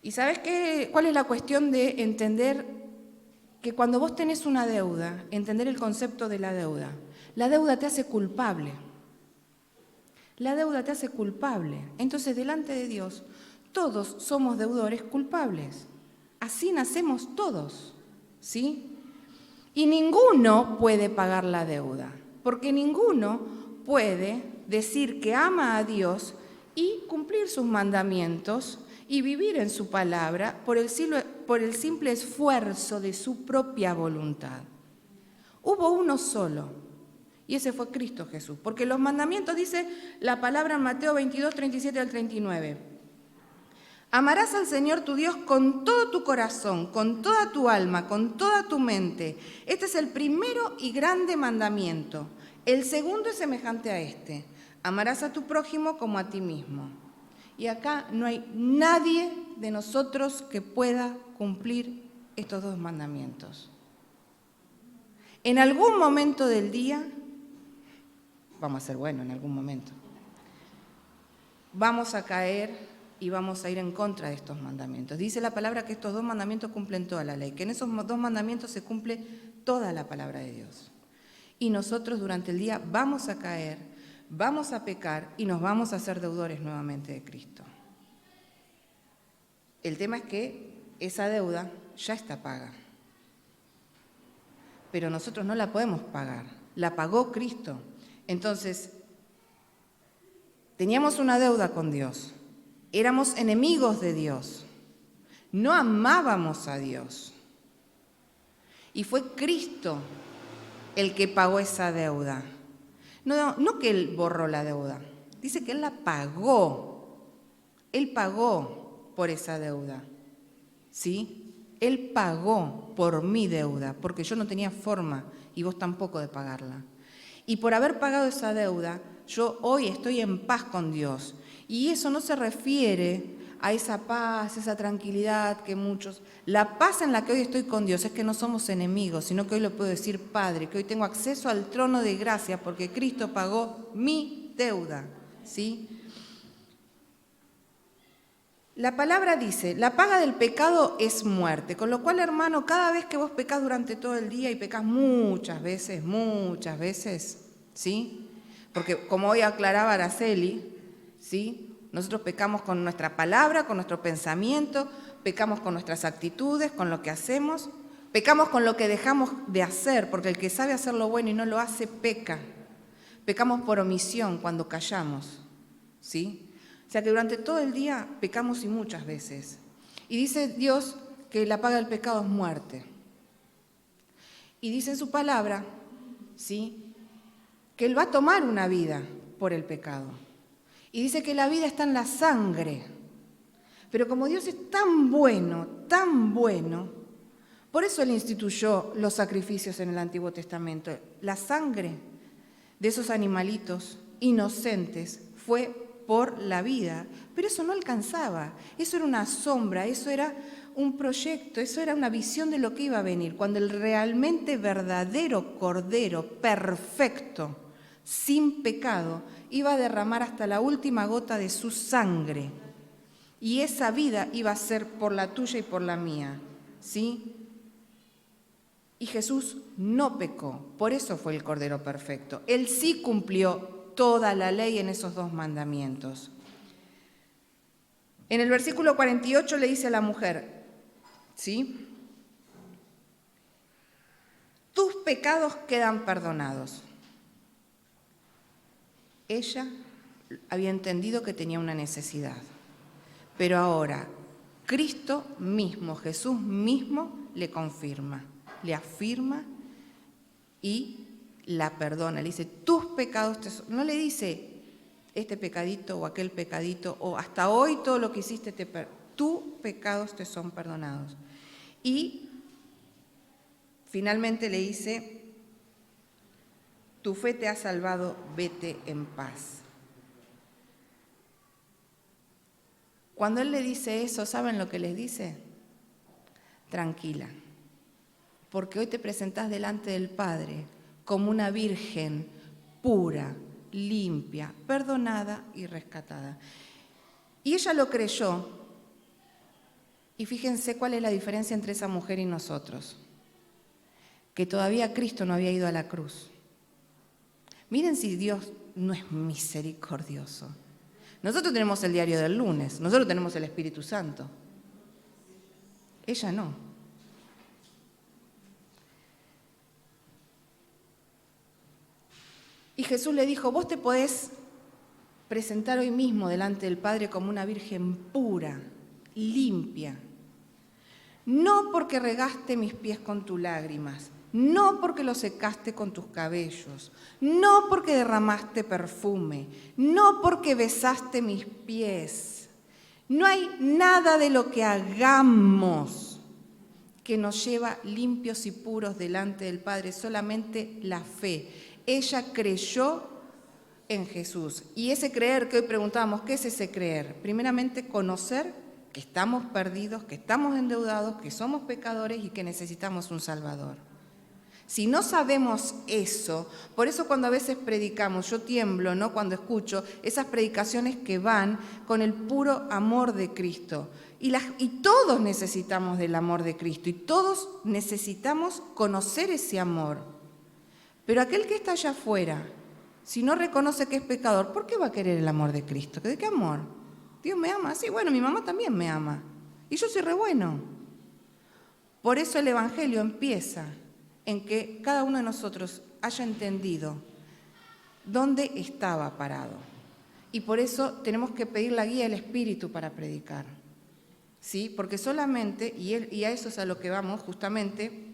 ¿Y sabes qué? ¿Cuál es la cuestión de entender que cuando vos tenés una deuda, entender el concepto de la deuda? La deuda te hace culpable. La deuda te hace culpable. Entonces, delante de Dios, todos somos deudores culpables. Así nacemos todos, ¿sí? Y ninguno puede pagar la deuda, porque ninguno puede decir que ama a Dios y cumplir sus mandamientos y vivir en su palabra por el simple esfuerzo de su propia voluntad. Hubo uno solo. Y ese fue Cristo Jesús, porque los mandamientos, dice la palabra en Mateo 22, 37 al 39. Amarás al Señor tu Dios con todo tu corazón, con toda tu alma, con toda tu mente. Este es el primero y grande mandamiento. El segundo es semejante a este. Amarás a tu prójimo como a ti mismo. Y acá no hay nadie de nosotros que pueda cumplir estos dos mandamientos. En algún momento del día... Vamos a ser buenos en algún momento. Vamos a caer y vamos a ir en contra de estos mandamientos. Dice la palabra que estos dos mandamientos cumplen toda la ley, que en esos dos mandamientos se cumple toda la palabra de Dios. Y nosotros durante el día vamos a caer, vamos a pecar y nos vamos a hacer deudores nuevamente de Cristo. El tema es que esa deuda ya está paga. Pero nosotros no la podemos pagar, la pagó Cristo. Entonces, teníamos una deuda con Dios, éramos enemigos de Dios, no amábamos a Dios. Y fue Cristo el que pagó esa deuda. No que Él borró la deuda, dice que Él la pagó. Él pagó por esa deuda, ¿sí? Él pagó por mi deuda, porque yo no tenía forma, y vos tampoco, de pagarla. Y por haber pagado esa deuda, yo hoy estoy en paz con Dios. Y eso no se refiere a esa paz, esa tranquilidad que muchos... La paz en la que hoy estoy con Dios es que no somos enemigos, sino que hoy lo puedo decir Padre, que hoy tengo acceso al trono de gracia porque Cristo pagó mi deuda, ¿sí? La palabra dice, la paga del pecado es muerte, con lo cual, hermano, cada vez que vos pecás durante todo el día y pecás muchas veces, ¿sí? Porque como hoy aclaraba Araceli, ¿sí? Nosotros pecamos con nuestra palabra, con nuestro pensamiento, pecamos con nuestras actitudes, con lo que hacemos, pecamos con lo que dejamos de hacer, porque el que sabe hacer lo bueno y no lo hace, peca. Pecamos por omisión cuando callamos, ¿sí? O sea que durante todo el día pecamos y muchas veces. Y dice Dios que la paga del pecado es muerte. Y dice en su palabra, ¿sí?, que Él va a tomar una vida por el pecado. Y dice que la vida está en la sangre. Pero como Dios es tan bueno, por eso Él instituyó los sacrificios en el Antiguo Testamento. La sangre de esos animalitos inocentes fue por la vida, pero eso no alcanzaba, eso era una sombra, eso era un proyecto, eso era una visión de lo que iba a venir, cuando el realmente verdadero Cordero, perfecto, sin pecado, iba a derramar hasta la última gota de su sangre, y esa vida iba a ser por la tuya y por la mía, ¿sí? Y Jesús no pecó, por eso fue el Cordero perfecto. Él sí cumplió toda la ley en esos 2 mandamientos. En el versículo 48 le dice a la mujer, ¿sí? Tus pecados quedan perdonados. Ella había entendido que tenía una necesidad, pero ahora Cristo mismo, Jesús mismo, le confirma, le afirma y la perdona. Le dice, tus pecados no le dice este pecadito o aquel pecadito, o hasta hoy todo lo que hiciste, tus pecados te son perdonados. Y finalmente le dice, tu fe te ha salvado, vete en paz. Cuando Él le dice eso, ¿saben lo que les dice? Tranquila, porque hoy te presentás delante del Padre como una virgen pura, limpia, perdonada y rescatada. Y ella lo creyó. Y fíjense cuál es la diferencia entre esa mujer y nosotros. Que todavía Cristo no había ido a la cruz. Miren si Dios no es misericordioso. Nosotros tenemos el diario del lunes, nosotros tenemos el Espíritu Santo. Ella no. Y Jesús le dijo, vos te podés presentar hoy mismo delante del Padre como una virgen pura, limpia. No porque regaste mis pies con tus lágrimas, no porque los secaste con tus cabellos, no porque derramaste perfume, no porque besaste mis pies. No hay nada de lo que hagamos que nos lleva limpios y puros delante del Padre, solamente la fe. Ella creyó en Jesús. Y ese creer que hoy preguntábamos, ¿qué es ese creer? Primeramente, conocer que estamos perdidos, que estamos endeudados, que somos pecadores y que necesitamos un Salvador. Si no sabemos eso, por eso cuando a veces predicamos, yo tiemblo, ¿no?, cuando escucho esas predicaciones que van con el puro amor de Cristo. Y todos necesitamos del amor de Cristo y todos necesitamos conocer ese amor. Pero aquel que está allá afuera, si no reconoce que es pecador, ¿por qué va a querer el amor de Cristo? ¿De qué amor? Dios me ama. Sí, bueno, mi mamá también me ama. Y yo soy re bueno. Por eso el Evangelio empieza en que cada uno de nosotros haya entendido dónde estaba parado. Y por eso tenemos que pedir la guía del Espíritu para predicar. ¿Sí? Porque solamente, y a eso es a lo que vamos justamente,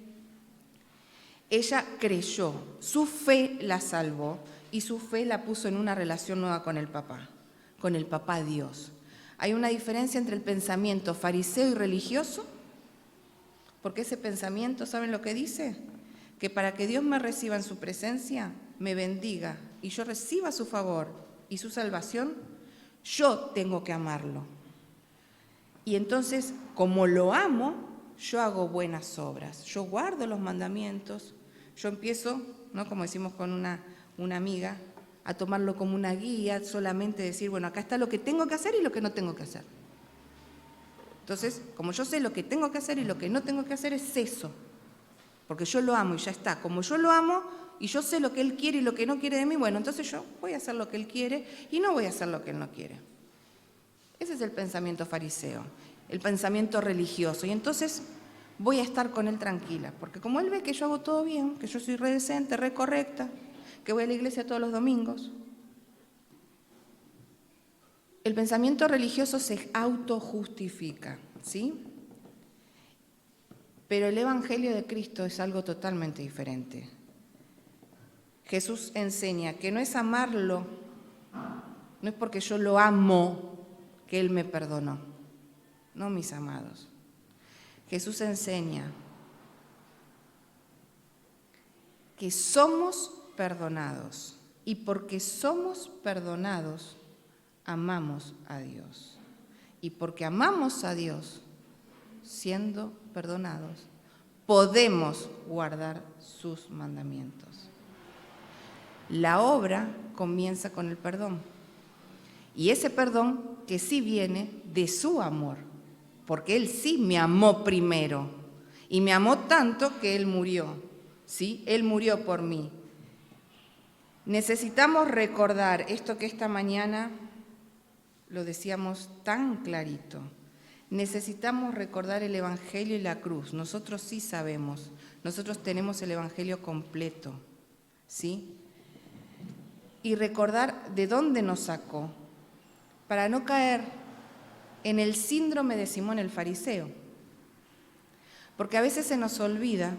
ella creyó, su fe la salvó y su fe la puso en una relación nueva con el papá Dios. Hay una diferencia entre el pensamiento fariseo y religioso, porque ese pensamiento, ¿saben lo que dice? Que para que Dios me reciba en su presencia, me bendiga y yo reciba su favor y su salvación, yo tengo que amarlo. Y entonces, como lo amo, yo hago buenas obras, yo guardo los mandamientos, yo empiezo, ¿no?, como decimos con una amiga, a tomarlo como una guía, solamente decir, bueno, acá está lo que tengo que hacer y lo que no tengo que hacer. Entonces, como yo sé lo que tengo que hacer y lo que no tengo que hacer, es eso, porque yo lo amo y ya está. Como yo lo amo y yo sé lo que Él quiere y lo que no quiere de mí, bueno, entonces yo voy a hacer lo que Él quiere y no voy a hacer lo que Él no quiere. Ese es el pensamiento fariseo, el pensamiento religioso. Y entonces voy a estar con Él tranquila, porque como Él ve que yo hago todo bien, que yo soy re decente, re correcta, que voy a la iglesia todos los domingos. El pensamiento religioso se autojustifica, ¿sí? Pero el Evangelio de Cristo es algo totalmente diferente. Jesús enseña que no es amarlo, No es porque yo lo amo que Él me perdonó. No, mis amados. Jesús enseña que somos perdonados. Y porque somos perdonados, amamos a Dios. Y porque amamos a Dios, siendo perdonados, podemos guardar sus mandamientos. La obra comienza con el perdón. Y ese perdón que sí viene de su amor, porque Él sí me amó primero. Y me amó tanto que Él murió. ¿Sí? Él murió por mí. Necesitamos recordar esto que esta mañana lo decíamos tan clarito. Necesitamos recordar el Evangelio y la cruz. Nosotros sí sabemos, nosotros tenemos el Evangelio completo, ¿sí? Y recordar de dónde nos sacó, para no caer en el síndrome de Simón el fariseo. Porque a veces se nos olvida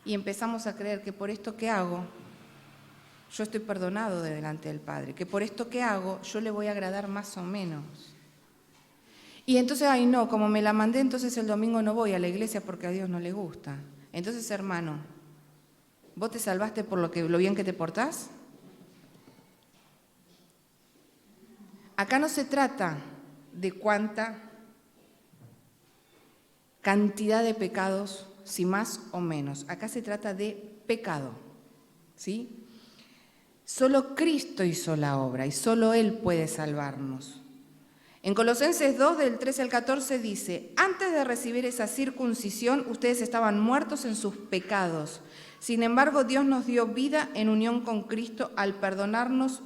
y empezamos a creer que por esto que hago, yo estoy perdonado de delante del Padre, que por esto que hago yo le voy a agradar más o menos. Y entonces, ay no, como me la mandé, entonces el domingo no voy a la iglesia porque a Dios no le gusta. Entonces, hermano, ¿vos te salvaste por lo bien que te portás? Acá no se trata de cuánta cantidad de pecados, si más o menos. Acá se trata de pecado, ¿sí? Solo Cristo hizo la obra y solo Él puede salvarnos. En Colosenses 2, del 13 al 14 dice, antes de recibir esa circuncisión, ustedes estaban muertos en sus pecados. Sin embargo, Dios nos dio vida en unión con Cristo al perdonarnos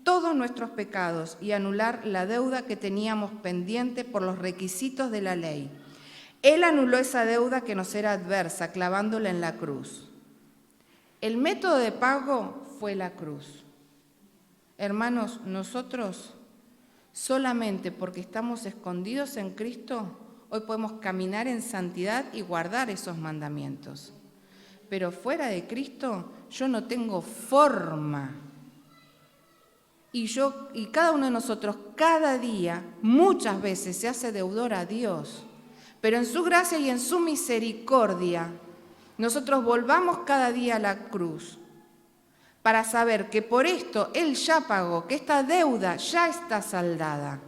todos nuestros pecados y anular la deuda que teníamos pendiente por los requisitos de la ley. Él anuló esa deuda que nos era adversa, clavándola en la cruz. El método de pago fue la cruz. Hermanos, nosotros solamente porque estamos escondidos en Cristo, hoy podemos caminar en santidad y guardar esos mandamientos. Pero fuera de Cristo, yo no tengo forma. Y cada uno de nosotros, cada día, muchas veces se hace deudor a Dios. Pero en su gracia y en su misericordia, nosotros volvamos cada día a la cruz para saber que por esto Él ya pagó, que esta deuda ya está saldada.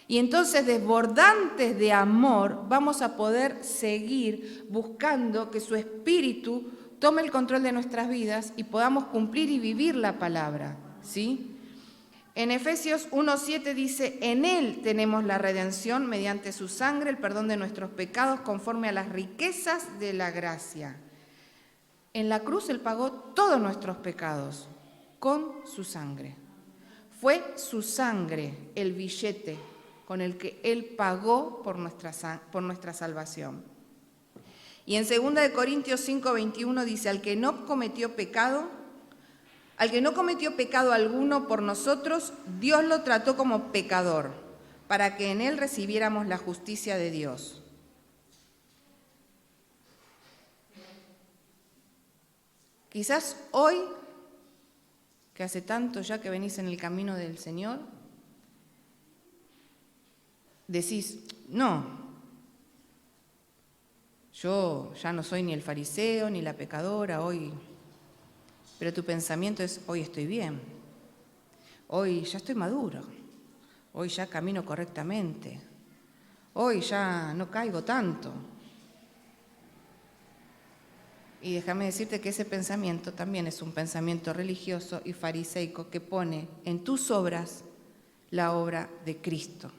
Y entonces, desbordantes de amor, vamos a poder seguir buscando que su Espíritu tome el control de nuestras vidas y podamos cumplir y vivir la palabra, ¿sí? En Efesios 1:7 dice, en Él tenemos la redención mediante su sangre, el perdón de nuestros pecados conforme a las riquezas de la gracia. En la cruz Él pagó todos nuestros pecados con su sangre. Fue su sangre el billete con el que Él pagó por nuestra salvación. Y en 2 Corintios 5:21 dice, al que no cometió pecado alguno por nosotros, Dios lo trató como pecador, para que en Él recibiéramos la justicia de Dios. Quizás hoy, que hace tanto ya que venís en el camino del Señor, decís, no, yo ya no soy ni el fariseo ni la pecadora hoy, pero tu pensamiento es, hoy estoy bien, hoy ya estoy maduro, hoy ya camino correctamente, hoy ya no caigo tanto. Y déjame decirte que ese pensamiento también es un pensamiento religioso y fariseico que pone en tus obras la obra de Cristo.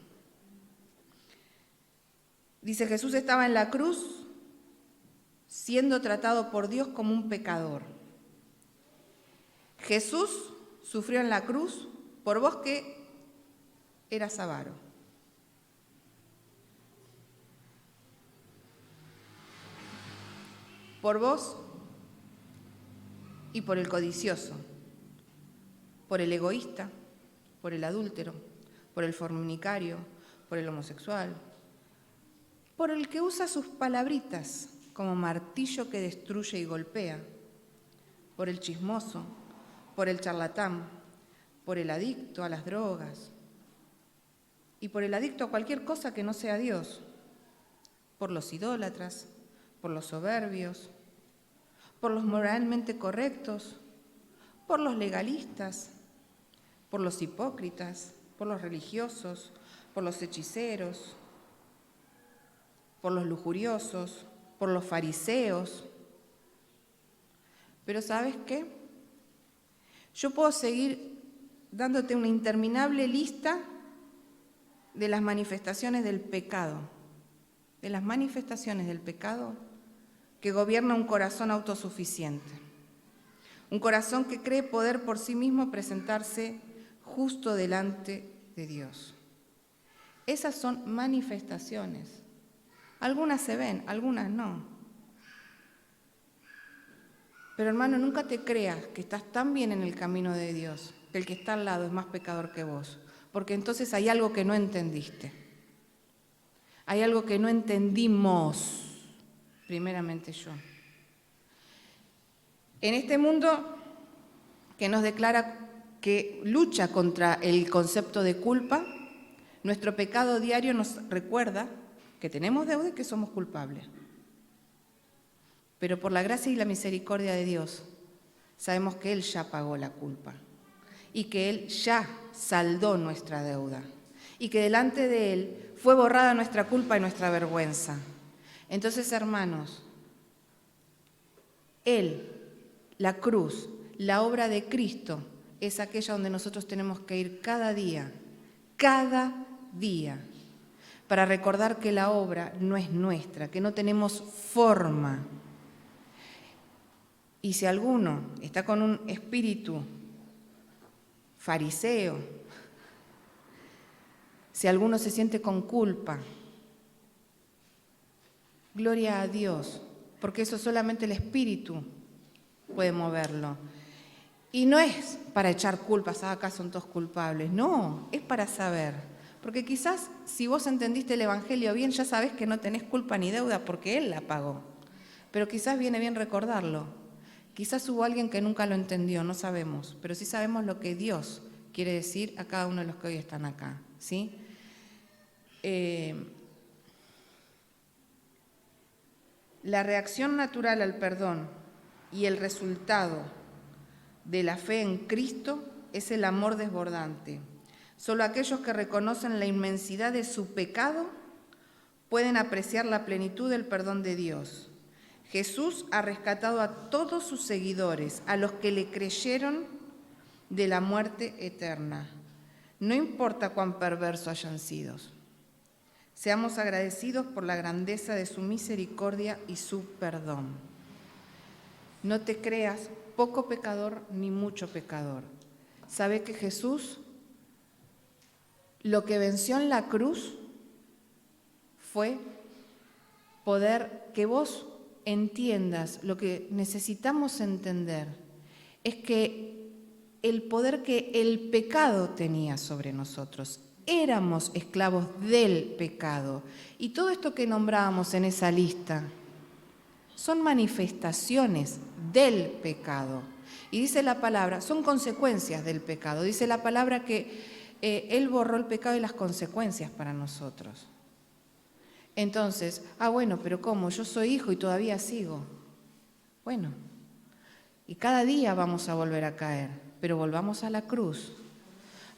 Dice, Jesús estaba en la cruz siendo tratado por Dios como un pecador. Jesús sufrió en la cruz por vos que eras avaro. Por vos y por el codicioso, por el egoísta, por el adúltero, por el fornicario, por el homosexual, por el que usa sus palabritas como martillo que destruye y golpea, por el chismoso, por el charlatán, por el adicto a las drogas y por el adicto a cualquier cosa que no sea Dios, por los idólatras, por los soberbios, por los moralmente correctos, por los legalistas, por los hipócritas, por los religiosos, por los hechiceros, por los lujuriosos, por los fariseos. Pero ¿sabes qué? Yo puedo seguir dándote una interminable lista de las manifestaciones del pecado, que gobierna un corazón autosuficiente, un corazón que cree poder por sí mismo presentarse justo delante de Dios. Esas son manifestaciones. Algunas se ven, algunas no. Pero hermano, nunca te creas que estás tan bien en el camino de Dios, que el que está al lado es más pecador que vos, porque entonces hay algo que no entendiste. Hay algo que no entendimos, primeramente yo. En este mundo que nos declara que lucha contra el concepto de culpa, nuestro pecado diario nos recuerda que tenemos deuda y que somos culpables. Pero por la gracia y la misericordia de Dios, sabemos que Él ya pagó la culpa y que Él ya saldó nuestra deuda y que delante de Él fue borrada nuestra culpa y nuestra vergüenza. Entonces, hermanos, Él, la cruz, la obra de Cristo, es aquella donde nosotros tenemos que ir cada día, para recordar que la obra no es nuestra, que no tenemos forma. Y si alguno está con un espíritu fariseo, si alguno se siente con culpa, gloria a Dios, porque eso solamente el Espíritu puede moverlo. Y no es para echar culpas, acá son todos culpables, no, es para saber. Porque quizás si vos entendiste el Evangelio bien, ya sabés que no tenés culpa ni deuda porque Él la pagó. Pero quizás viene bien recordarlo. Quizás hubo alguien que nunca lo entendió, no sabemos, pero sí sabemos lo que Dios quiere decir a cada uno de los que hoy están acá, ¿sí? La reacción natural al perdón y el resultado de la fe en Cristo es el amor desbordante. Solo aquellos que reconocen la inmensidad de su pecado pueden apreciar la plenitud del perdón de Dios. Jesús ha rescatado a todos sus seguidores, a los que le creyeron, de la muerte eterna. No importa cuán perversos hayan sido. Seamos agradecidos por la grandeza de su misericordia y su perdón. No te creas poco pecador ni mucho pecador. Sabe que Jesús lo que venció en la cruz fue poder que vos entiendas lo que necesitamos entender. Es que el poder que el pecado tenía sobre nosotros. Éramos esclavos del pecado. Y todo esto que nombrábamos en esa lista son manifestaciones del pecado. Y dice la palabra, son consecuencias del pecado. Dice la palabra que Él borró el pecado y las consecuencias para nosotros. Entonces, bueno, pero ¿cómo? Yo soy hijo y todavía sigo. Bueno, y cada día vamos a volver a caer, pero volvamos a la cruz.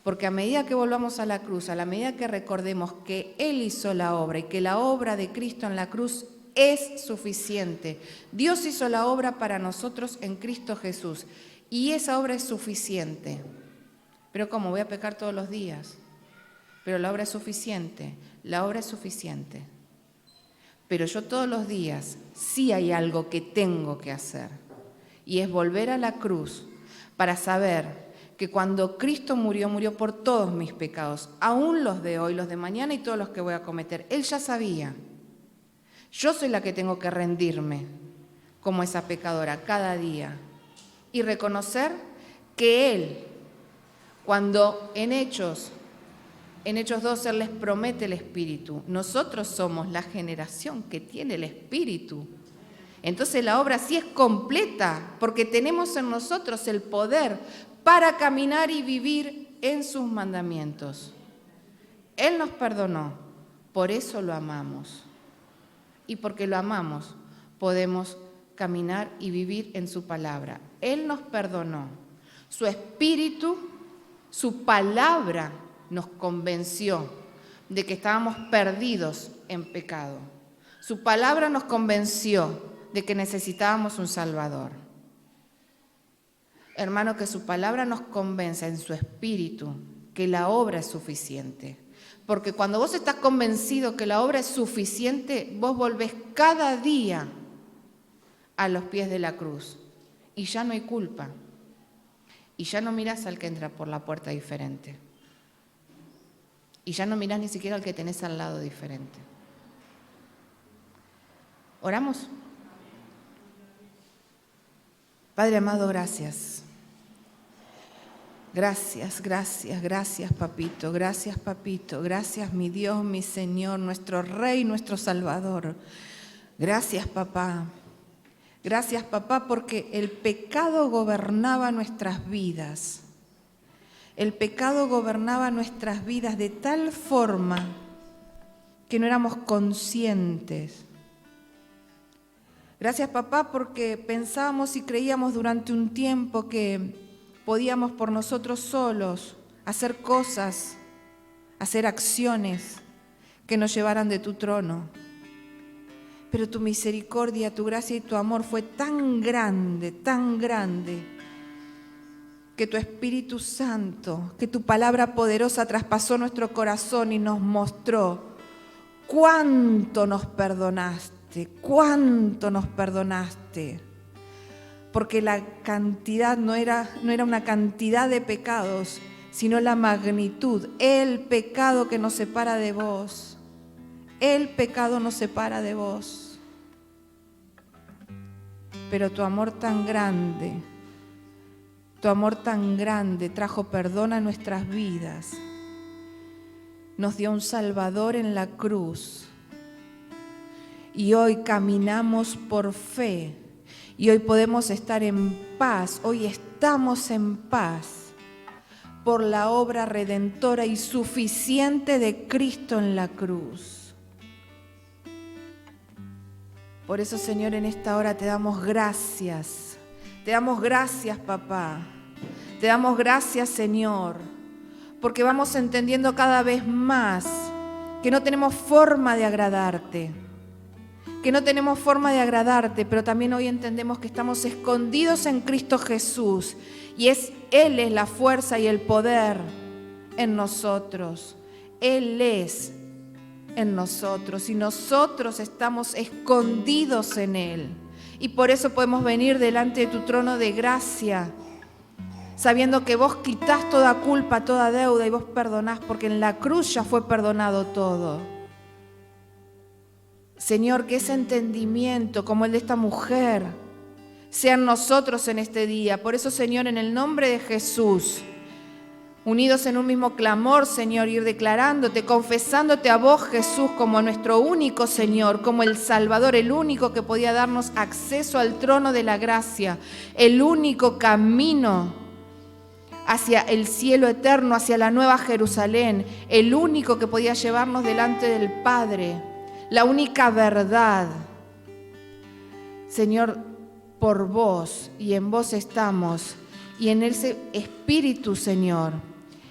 Porque a medida que volvamos a la cruz, a la medida que recordemos que Él hizo la obra y que la obra de Cristo en la cruz es suficiente. Dios hizo la obra para nosotros en Cristo Jesús y esa obra es suficiente. Pero ¿cómo? Voy a pecar todos los días. Pero la obra es suficiente, la obra es suficiente. Pero yo todos los días sí hay algo que tengo que hacer y es volver a la cruz para saber que cuando Cristo murió, murió por todos mis pecados, aún los de hoy, los de mañana y todos los que voy a cometer. Él ya sabía. Yo soy la que tengo que rendirme como esa pecadora cada día y reconocer que Él, cuando en Hechos 12 Él les promete el Espíritu, nosotros somos la generación que tiene el Espíritu. entonces la obra sí es completa, porque tenemos en nosotros el poder para caminar y vivir en sus mandamientos. Él nos perdonó, por eso lo amamos. Y porque lo amamos, podemos caminar y vivir en su palabra. Él nos perdonó. Su espíritu, su palabra nos convenció de que estábamos perdidos en pecado. Su palabra nos convenció de que necesitábamos un Salvador. Hermano, que su palabra nos convenza en su espíritu que la obra es suficiente. Porque cuando vos estás convencido que la obra es suficiente, vos volvés cada día a los pies de la cruz. Y ya no hay culpa. Y ya no mirás al que entra por la puerta diferente. Y ya no mirás ni siquiera al que tenés al lado diferente. ¿Oramos? Padre amado, gracias. Gracias, gracias, gracias, papito. Gracias, papito. Gracias, mi Dios, mi Señor, nuestro Rey, nuestro Salvador. Gracias, papá. Gracias, papá, porque el pecado gobernaba nuestras vidas. El pecado gobernaba nuestras vidas de tal forma que no éramos conscientes. Gracias, papá, porque pensábamos y creíamos durante un tiempo que podíamos por nosotros solos hacer cosas, hacer acciones que nos llevaran de tu trono. Pero tu misericordia, tu gracia y tu amor fue tan grande, que tu Espíritu Santo, que tu palabra poderosa traspasó nuestro corazón y nos mostró cuánto nos perdonaste, porque la cantidad no era una cantidad de pecados, sino la magnitud, el pecado que nos separa de vos. El pecado nos separa de vos. Pero tu amor tan grande trajo perdón a nuestras vidas. Nos dio un Salvador en la cruz. Y hoy caminamos por fe. Y hoy podemos estar en paz. Hoy estamos en paz por la obra redentora y suficiente de Cristo en la cruz. Por eso, Señor, en esta hora te damos gracias. Te damos gracias, papá. Te damos gracias, Señor, porque vamos entendiendo cada vez más que no tenemos forma de agradarte. Pero también hoy entendemos que estamos escondidos en Cristo Jesús y Él es la fuerza y el poder en nosotros. Él es en nosotros y nosotros estamos escondidos en Él. Y por eso podemos venir delante de tu trono de gracia, sabiendo que vos quitás toda culpa, toda deuda y vos perdonás, porque en la cruz ya fue perdonado todo. Señor, que ese entendimiento como el de esta mujer sea en nosotros en este día. Por eso, Señor, en el nombre de Jesús, unidos en un mismo clamor, Señor, ir declarándote, confesándote a vos, Jesús, como nuestro único Señor, como el Salvador, el único que podía darnos acceso al trono de la gracia, el único camino hacia el cielo eterno, hacia la nueva Jerusalén, el único que podía llevarnos delante del Padre, la única verdad. Señor, por vos y en vos estamos, y en ese Espíritu, Señor,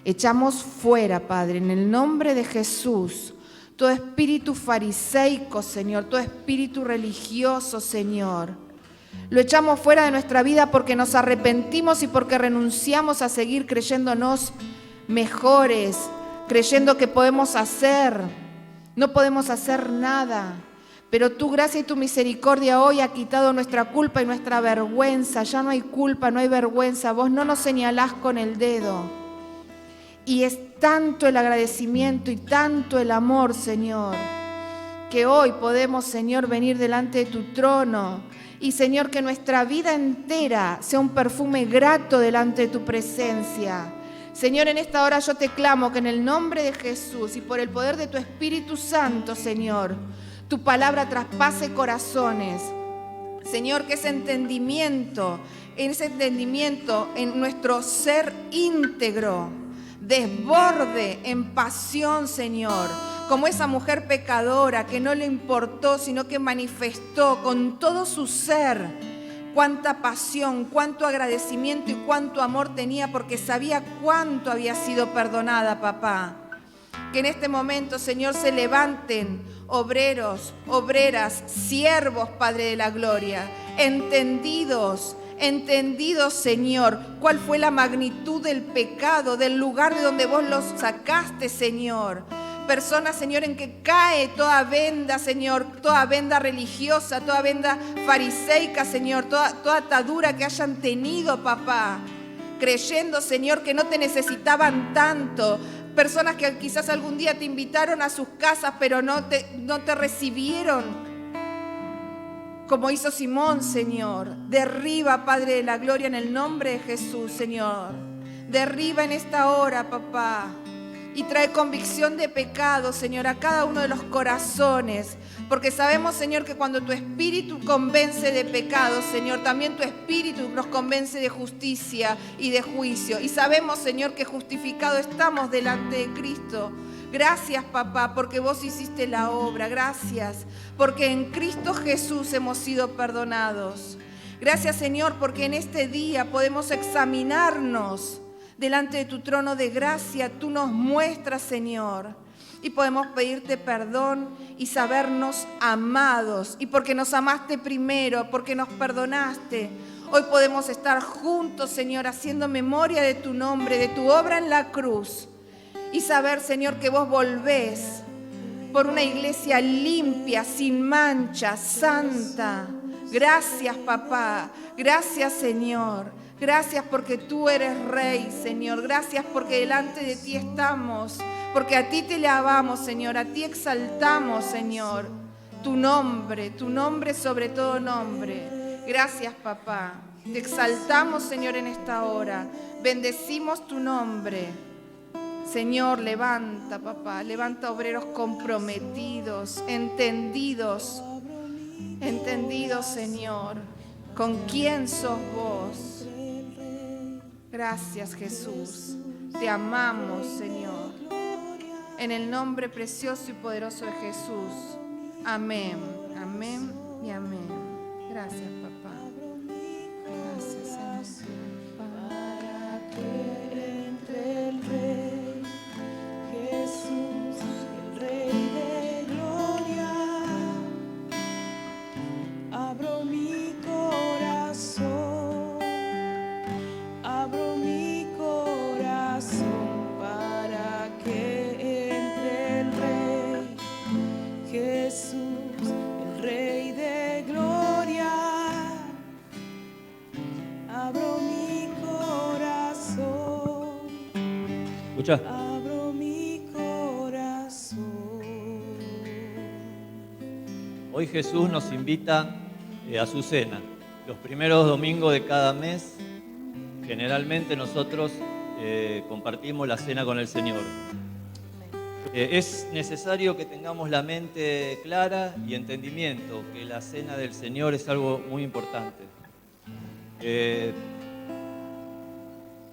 echamos fuera, Padre, en el nombre de Jesús, todo espíritu fariseico, Señor, todo espíritu religioso, Señor. Lo echamos fuera de nuestra vida porque nos arrepentimos y porque renunciamos a seguir creyéndonos mejores, creyendo que podemos hacer. No podemos hacer nada, pero tu gracia y tu misericordia hoy ha quitado nuestra culpa y nuestra vergüenza. Ya no hay culpa, no hay vergüenza. Vos no nos señalás con el dedo. Y es tanto el agradecimiento y tanto el amor, Señor, que hoy podemos, Señor, venir delante de tu trono. Y, Señor, que nuestra vida entera sea un perfume grato delante de tu presencia. Señor, en esta hora yo te clamo que en el nombre de Jesús y por el poder de tu Espíritu Santo, Señor, tu palabra traspase corazones. Señor, que ese entendimiento en nuestro ser íntegro desborde en pasión, Señor, como esa mujer pecadora que no le importó, sino que manifestó con todo su ser cuánta pasión, cuánto agradecimiento y cuánto amor tenía, porque sabía cuánto había sido perdonada, papá. Que en este momento, Señor, se levanten obreros, obreras, siervos, Padre de la Gloria, entendidos, Señor, cuál fue la magnitud del pecado, del lugar de donde vos los sacaste, Señor. Personas, Señor, en que cae toda venda, Señor, toda venda religiosa, toda venda fariseica, Señor, toda atadura que hayan tenido, papá, creyendo, Señor, que no te necesitaban tanto. Personas que quizás algún día te invitaron a sus casas, pero no te recibieron como hizo Simón, Señor. Derriba, Padre de la Gloria, en el nombre de Jesús, Señor. Derriba en esta hora, papá. Y trae convicción de pecado, Señor, a cada uno de los corazones. Porque sabemos, Señor, que cuando tu Espíritu convence de pecado, Señor, también tu Espíritu nos convence de justicia y de juicio. Y sabemos, Señor, que justificados estamos delante de Cristo. Gracias, papá, porque vos hiciste la obra. Gracias, porque en Cristo Jesús hemos sido perdonados. Gracias, Señor, porque en este día podemos examinarnos delante de tu trono de gracia. Tú nos muestras, Señor, y podemos pedirte perdón y sabernos amados. Y porque nos amaste primero, porque nos perdonaste, hoy podemos estar juntos, Señor, haciendo memoria de tu nombre, de tu obra en la cruz. Y saber, Señor, que vos volvés por una iglesia limpia, sin mancha, santa. Gracias, papá. Gracias, Señor. Gracias porque tú eres Rey, Señor. Gracias porque delante de ti estamos. Porque a ti te alabamos, Señor. A ti exaltamos, Señor. Tu nombre sobre todo nombre. Gracias, papá. Te exaltamos, Señor, en esta hora. Bendecimos tu nombre. Señor, levanta, papá, levanta obreros comprometidos, entendidos, Señor, con quién sos vos. Gracias, Jesús. Te amamos, Señor. En el nombre precioso y poderoso de Jesús. Amén, amén y amén. Gracias, papá. Gracias, Señor. Para que entre el Rey Jesús, el Rey de gloria, abro mi corazón para que entre el Rey Jesús, el Rey de gloria. Abro mi corazón. Escucha. Abro mi corazón. Hoy Jesús nos invita a su cena. Los primeros domingos de cada mes, generalmente nosotros compartimos la cena con el Señor. Es necesario que tengamos la mente clara y entendimiento que la cena del Señor es algo muy importante.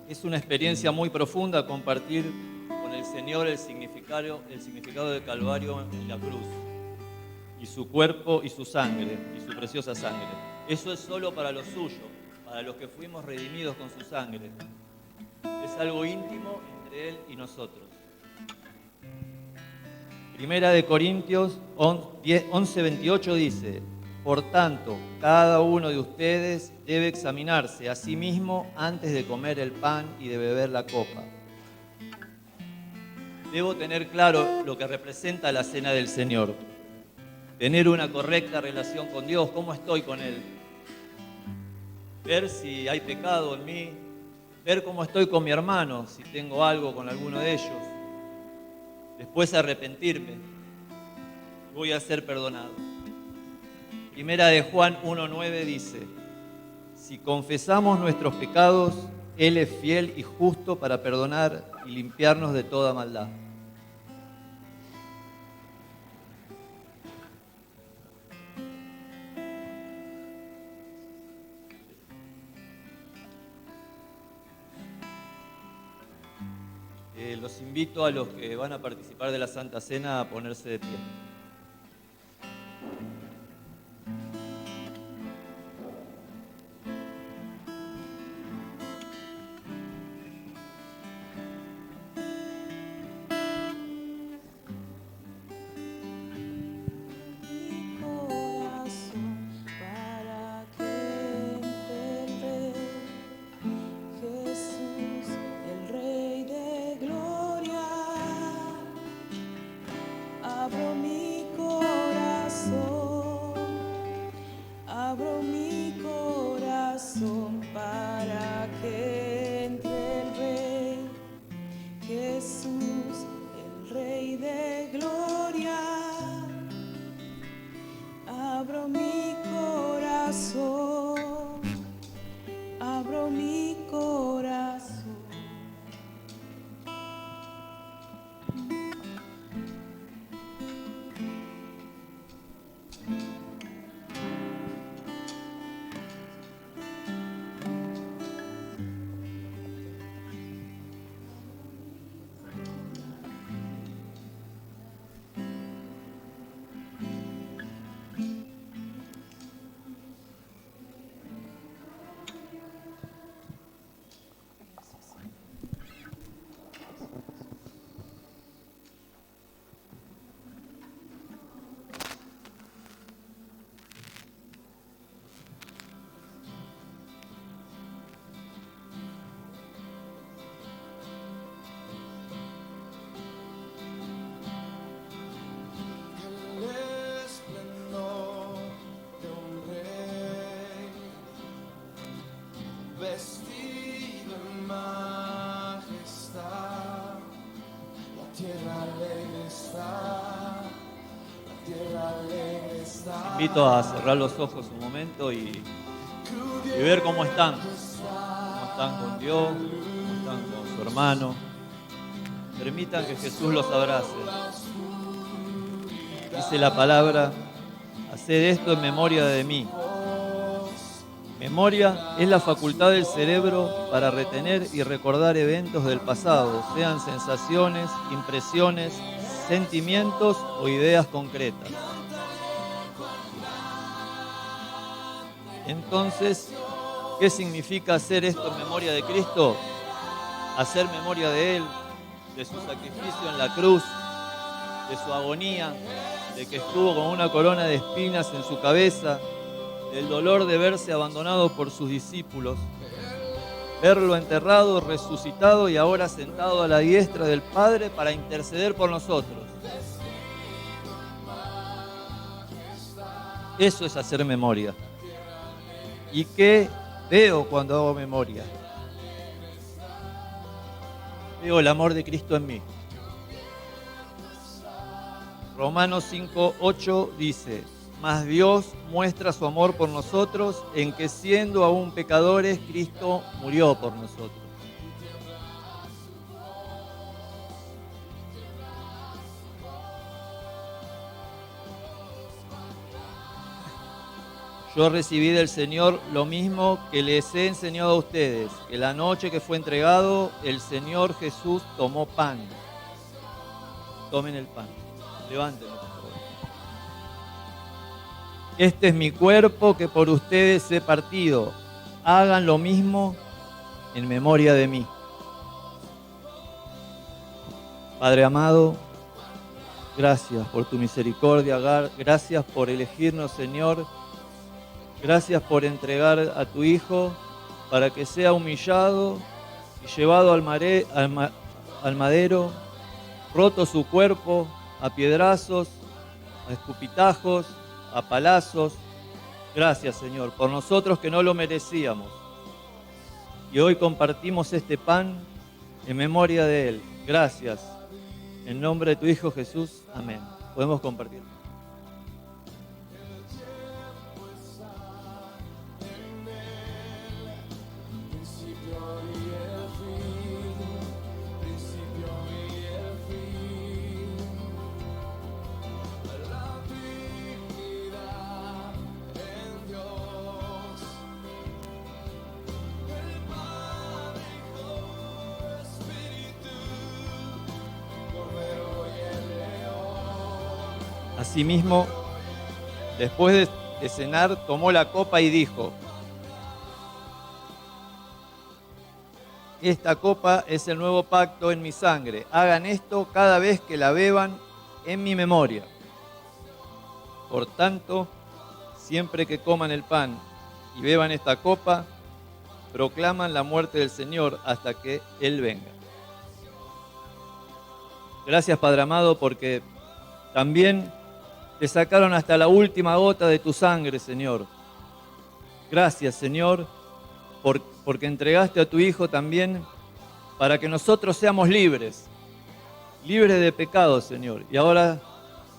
Es una experiencia muy profunda compartir con el Señor el significado del Calvario en la cruz, y su cuerpo y su sangre, y su preciosa sangre. Eso es solo para los suyos, para los que fuimos redimidos con su sangre. Es algo íntimo entre Él y nosotros. Primera de Corintios 11:28 dice: por tanto, cada uno de ustedes debe examinarse a sí mismo antes de comer el pan y de beber la copa. Debo tener claro lo que representa la cena del Señor. Tener una correcta relación con Dios, cómo estoy con Él. Ver si hay pecado en mí. Ver cómo estoy con mi hermano, si tengo algo con alguno de ellos. Después arrepentirme. Voy a ser perdonado. Primera de Juan 1:9 dice: si confesamos nuestros pecados, Él es fiel y justo para perdonar y limpiarnos de toda maldad. Los invito a los que van a participar de la Santa Cena a ponerse de pie. Mi corazón para que entre el Rey Jesús, el Rey de gloria. Abro mi corazón para que entre el Rey Jesús, el Rey de gloria. Abro mi corazón, abro mi corazón. El esplendor de un rey, vestido en majestad, la tierra alegre está, la tierra alegre está. Invito a cerrar los ojos un momento y ver cómo están. Cómo están con Dios, cómo están con su hermano. Permitan que Jesús los abrace. Dice la palabra, haced esto en memoria de mí. Memoria es la facultad del cerebro para retener y recordar eventos del pasado, sean sensaciones, impresiones, sentimientos o ideas concretas. Entonces, ¿qué significa hacer esto en memoria de Cristo? Hacer memoria de Él, de su sacrificio en la cruz, de su agonía, de que estuvo con una corona de espinas en su cabeza, del dolor de verse abandonado por sus discípulos, verlo enterrado, resucitado y ahora sentado a la diestra del Padre para interceder por nosotros. Eso es hacer memoria. ¿Y qué veo cuando hago memoria? Veo el amor de Cristo en mí. Romanos 5:8 dice, mas Dios muestra su amor por nosotros en que siendo aún pecadores, Cristo murió por nosotros. Yo recibí del Señor lo mismo que les he enseñado a ustedes, que la noche que fue entregado, el Señor Jesús tomó pan. Tomen el pan. Levántenlo, por favor. Este es mi cuerpo que por ustedes he partido. Hagan lo mismo en memoria de mí. Padre amado, gracias por tu misericordia, gracias por elegirnos, Señor. Gracias por entregar a tu Hijo para que sea humillado y llevado al madero, roto su cuerpo a piedrazos, a escupitajos, a palazos. Gracias, Señor, por nosotros que no lo merecíamos. Y hoy compartimos este pan en memoria de Él. Gracias. En nombre de tu Hijo Jesús. Amén. Podemos compartir. Asimismo, después de cenar, tomó la copa y dijo: esta copa es el nuevo pacto en mi sangre. Hagan esto cada vez que la beban en mi memoria. Por tanto, siempre que coman el pan y beban esta copa, proclaman la muerte del Señor hasta que Él venga. Gracias, Padre amado, porque también te sacaron hasta la última gota de tu sangre, Señor. Gracias, Señor, porque entregaste a tu Hijo también para que nosotros seamos libres de pecado, Señor. Y ahora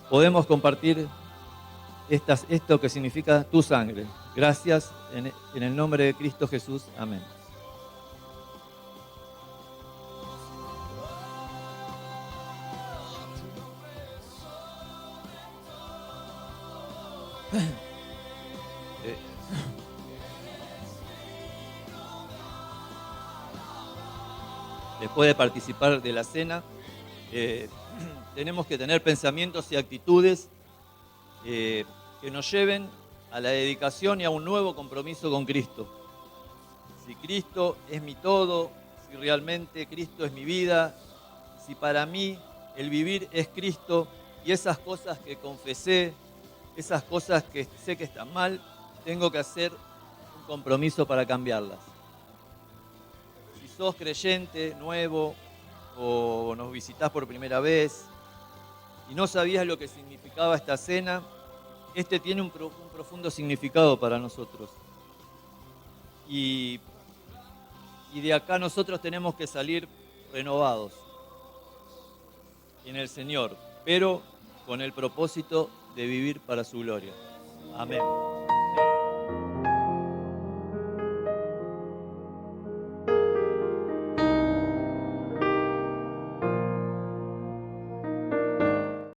podemos compartir esto que significa tu sangre. Gracias en el nombre de Cristo Jesús. Amén. Después de participar de la cena, tenemos que tener pensamientos y actitudes que nos lleven a la dedicación y a un nuevo compromiso con Cristo. Si Cristo es mi todo, si realmente Cristo es mi vida, si para mí el vivir es Cristo y esas cosas que confesé, esas cosas que sé que están mal, tengo que hacer un compromiso para cambiarlas. Si sos creyente nuevo o nos visitás por primera vez y no sabías lo que significaba esta cena, este tiene un profundo significado para nosotros. Y de acá nosotros tenemos que salir renovados en el Señor, pero con el propósito de vivir para su gloria. Amén.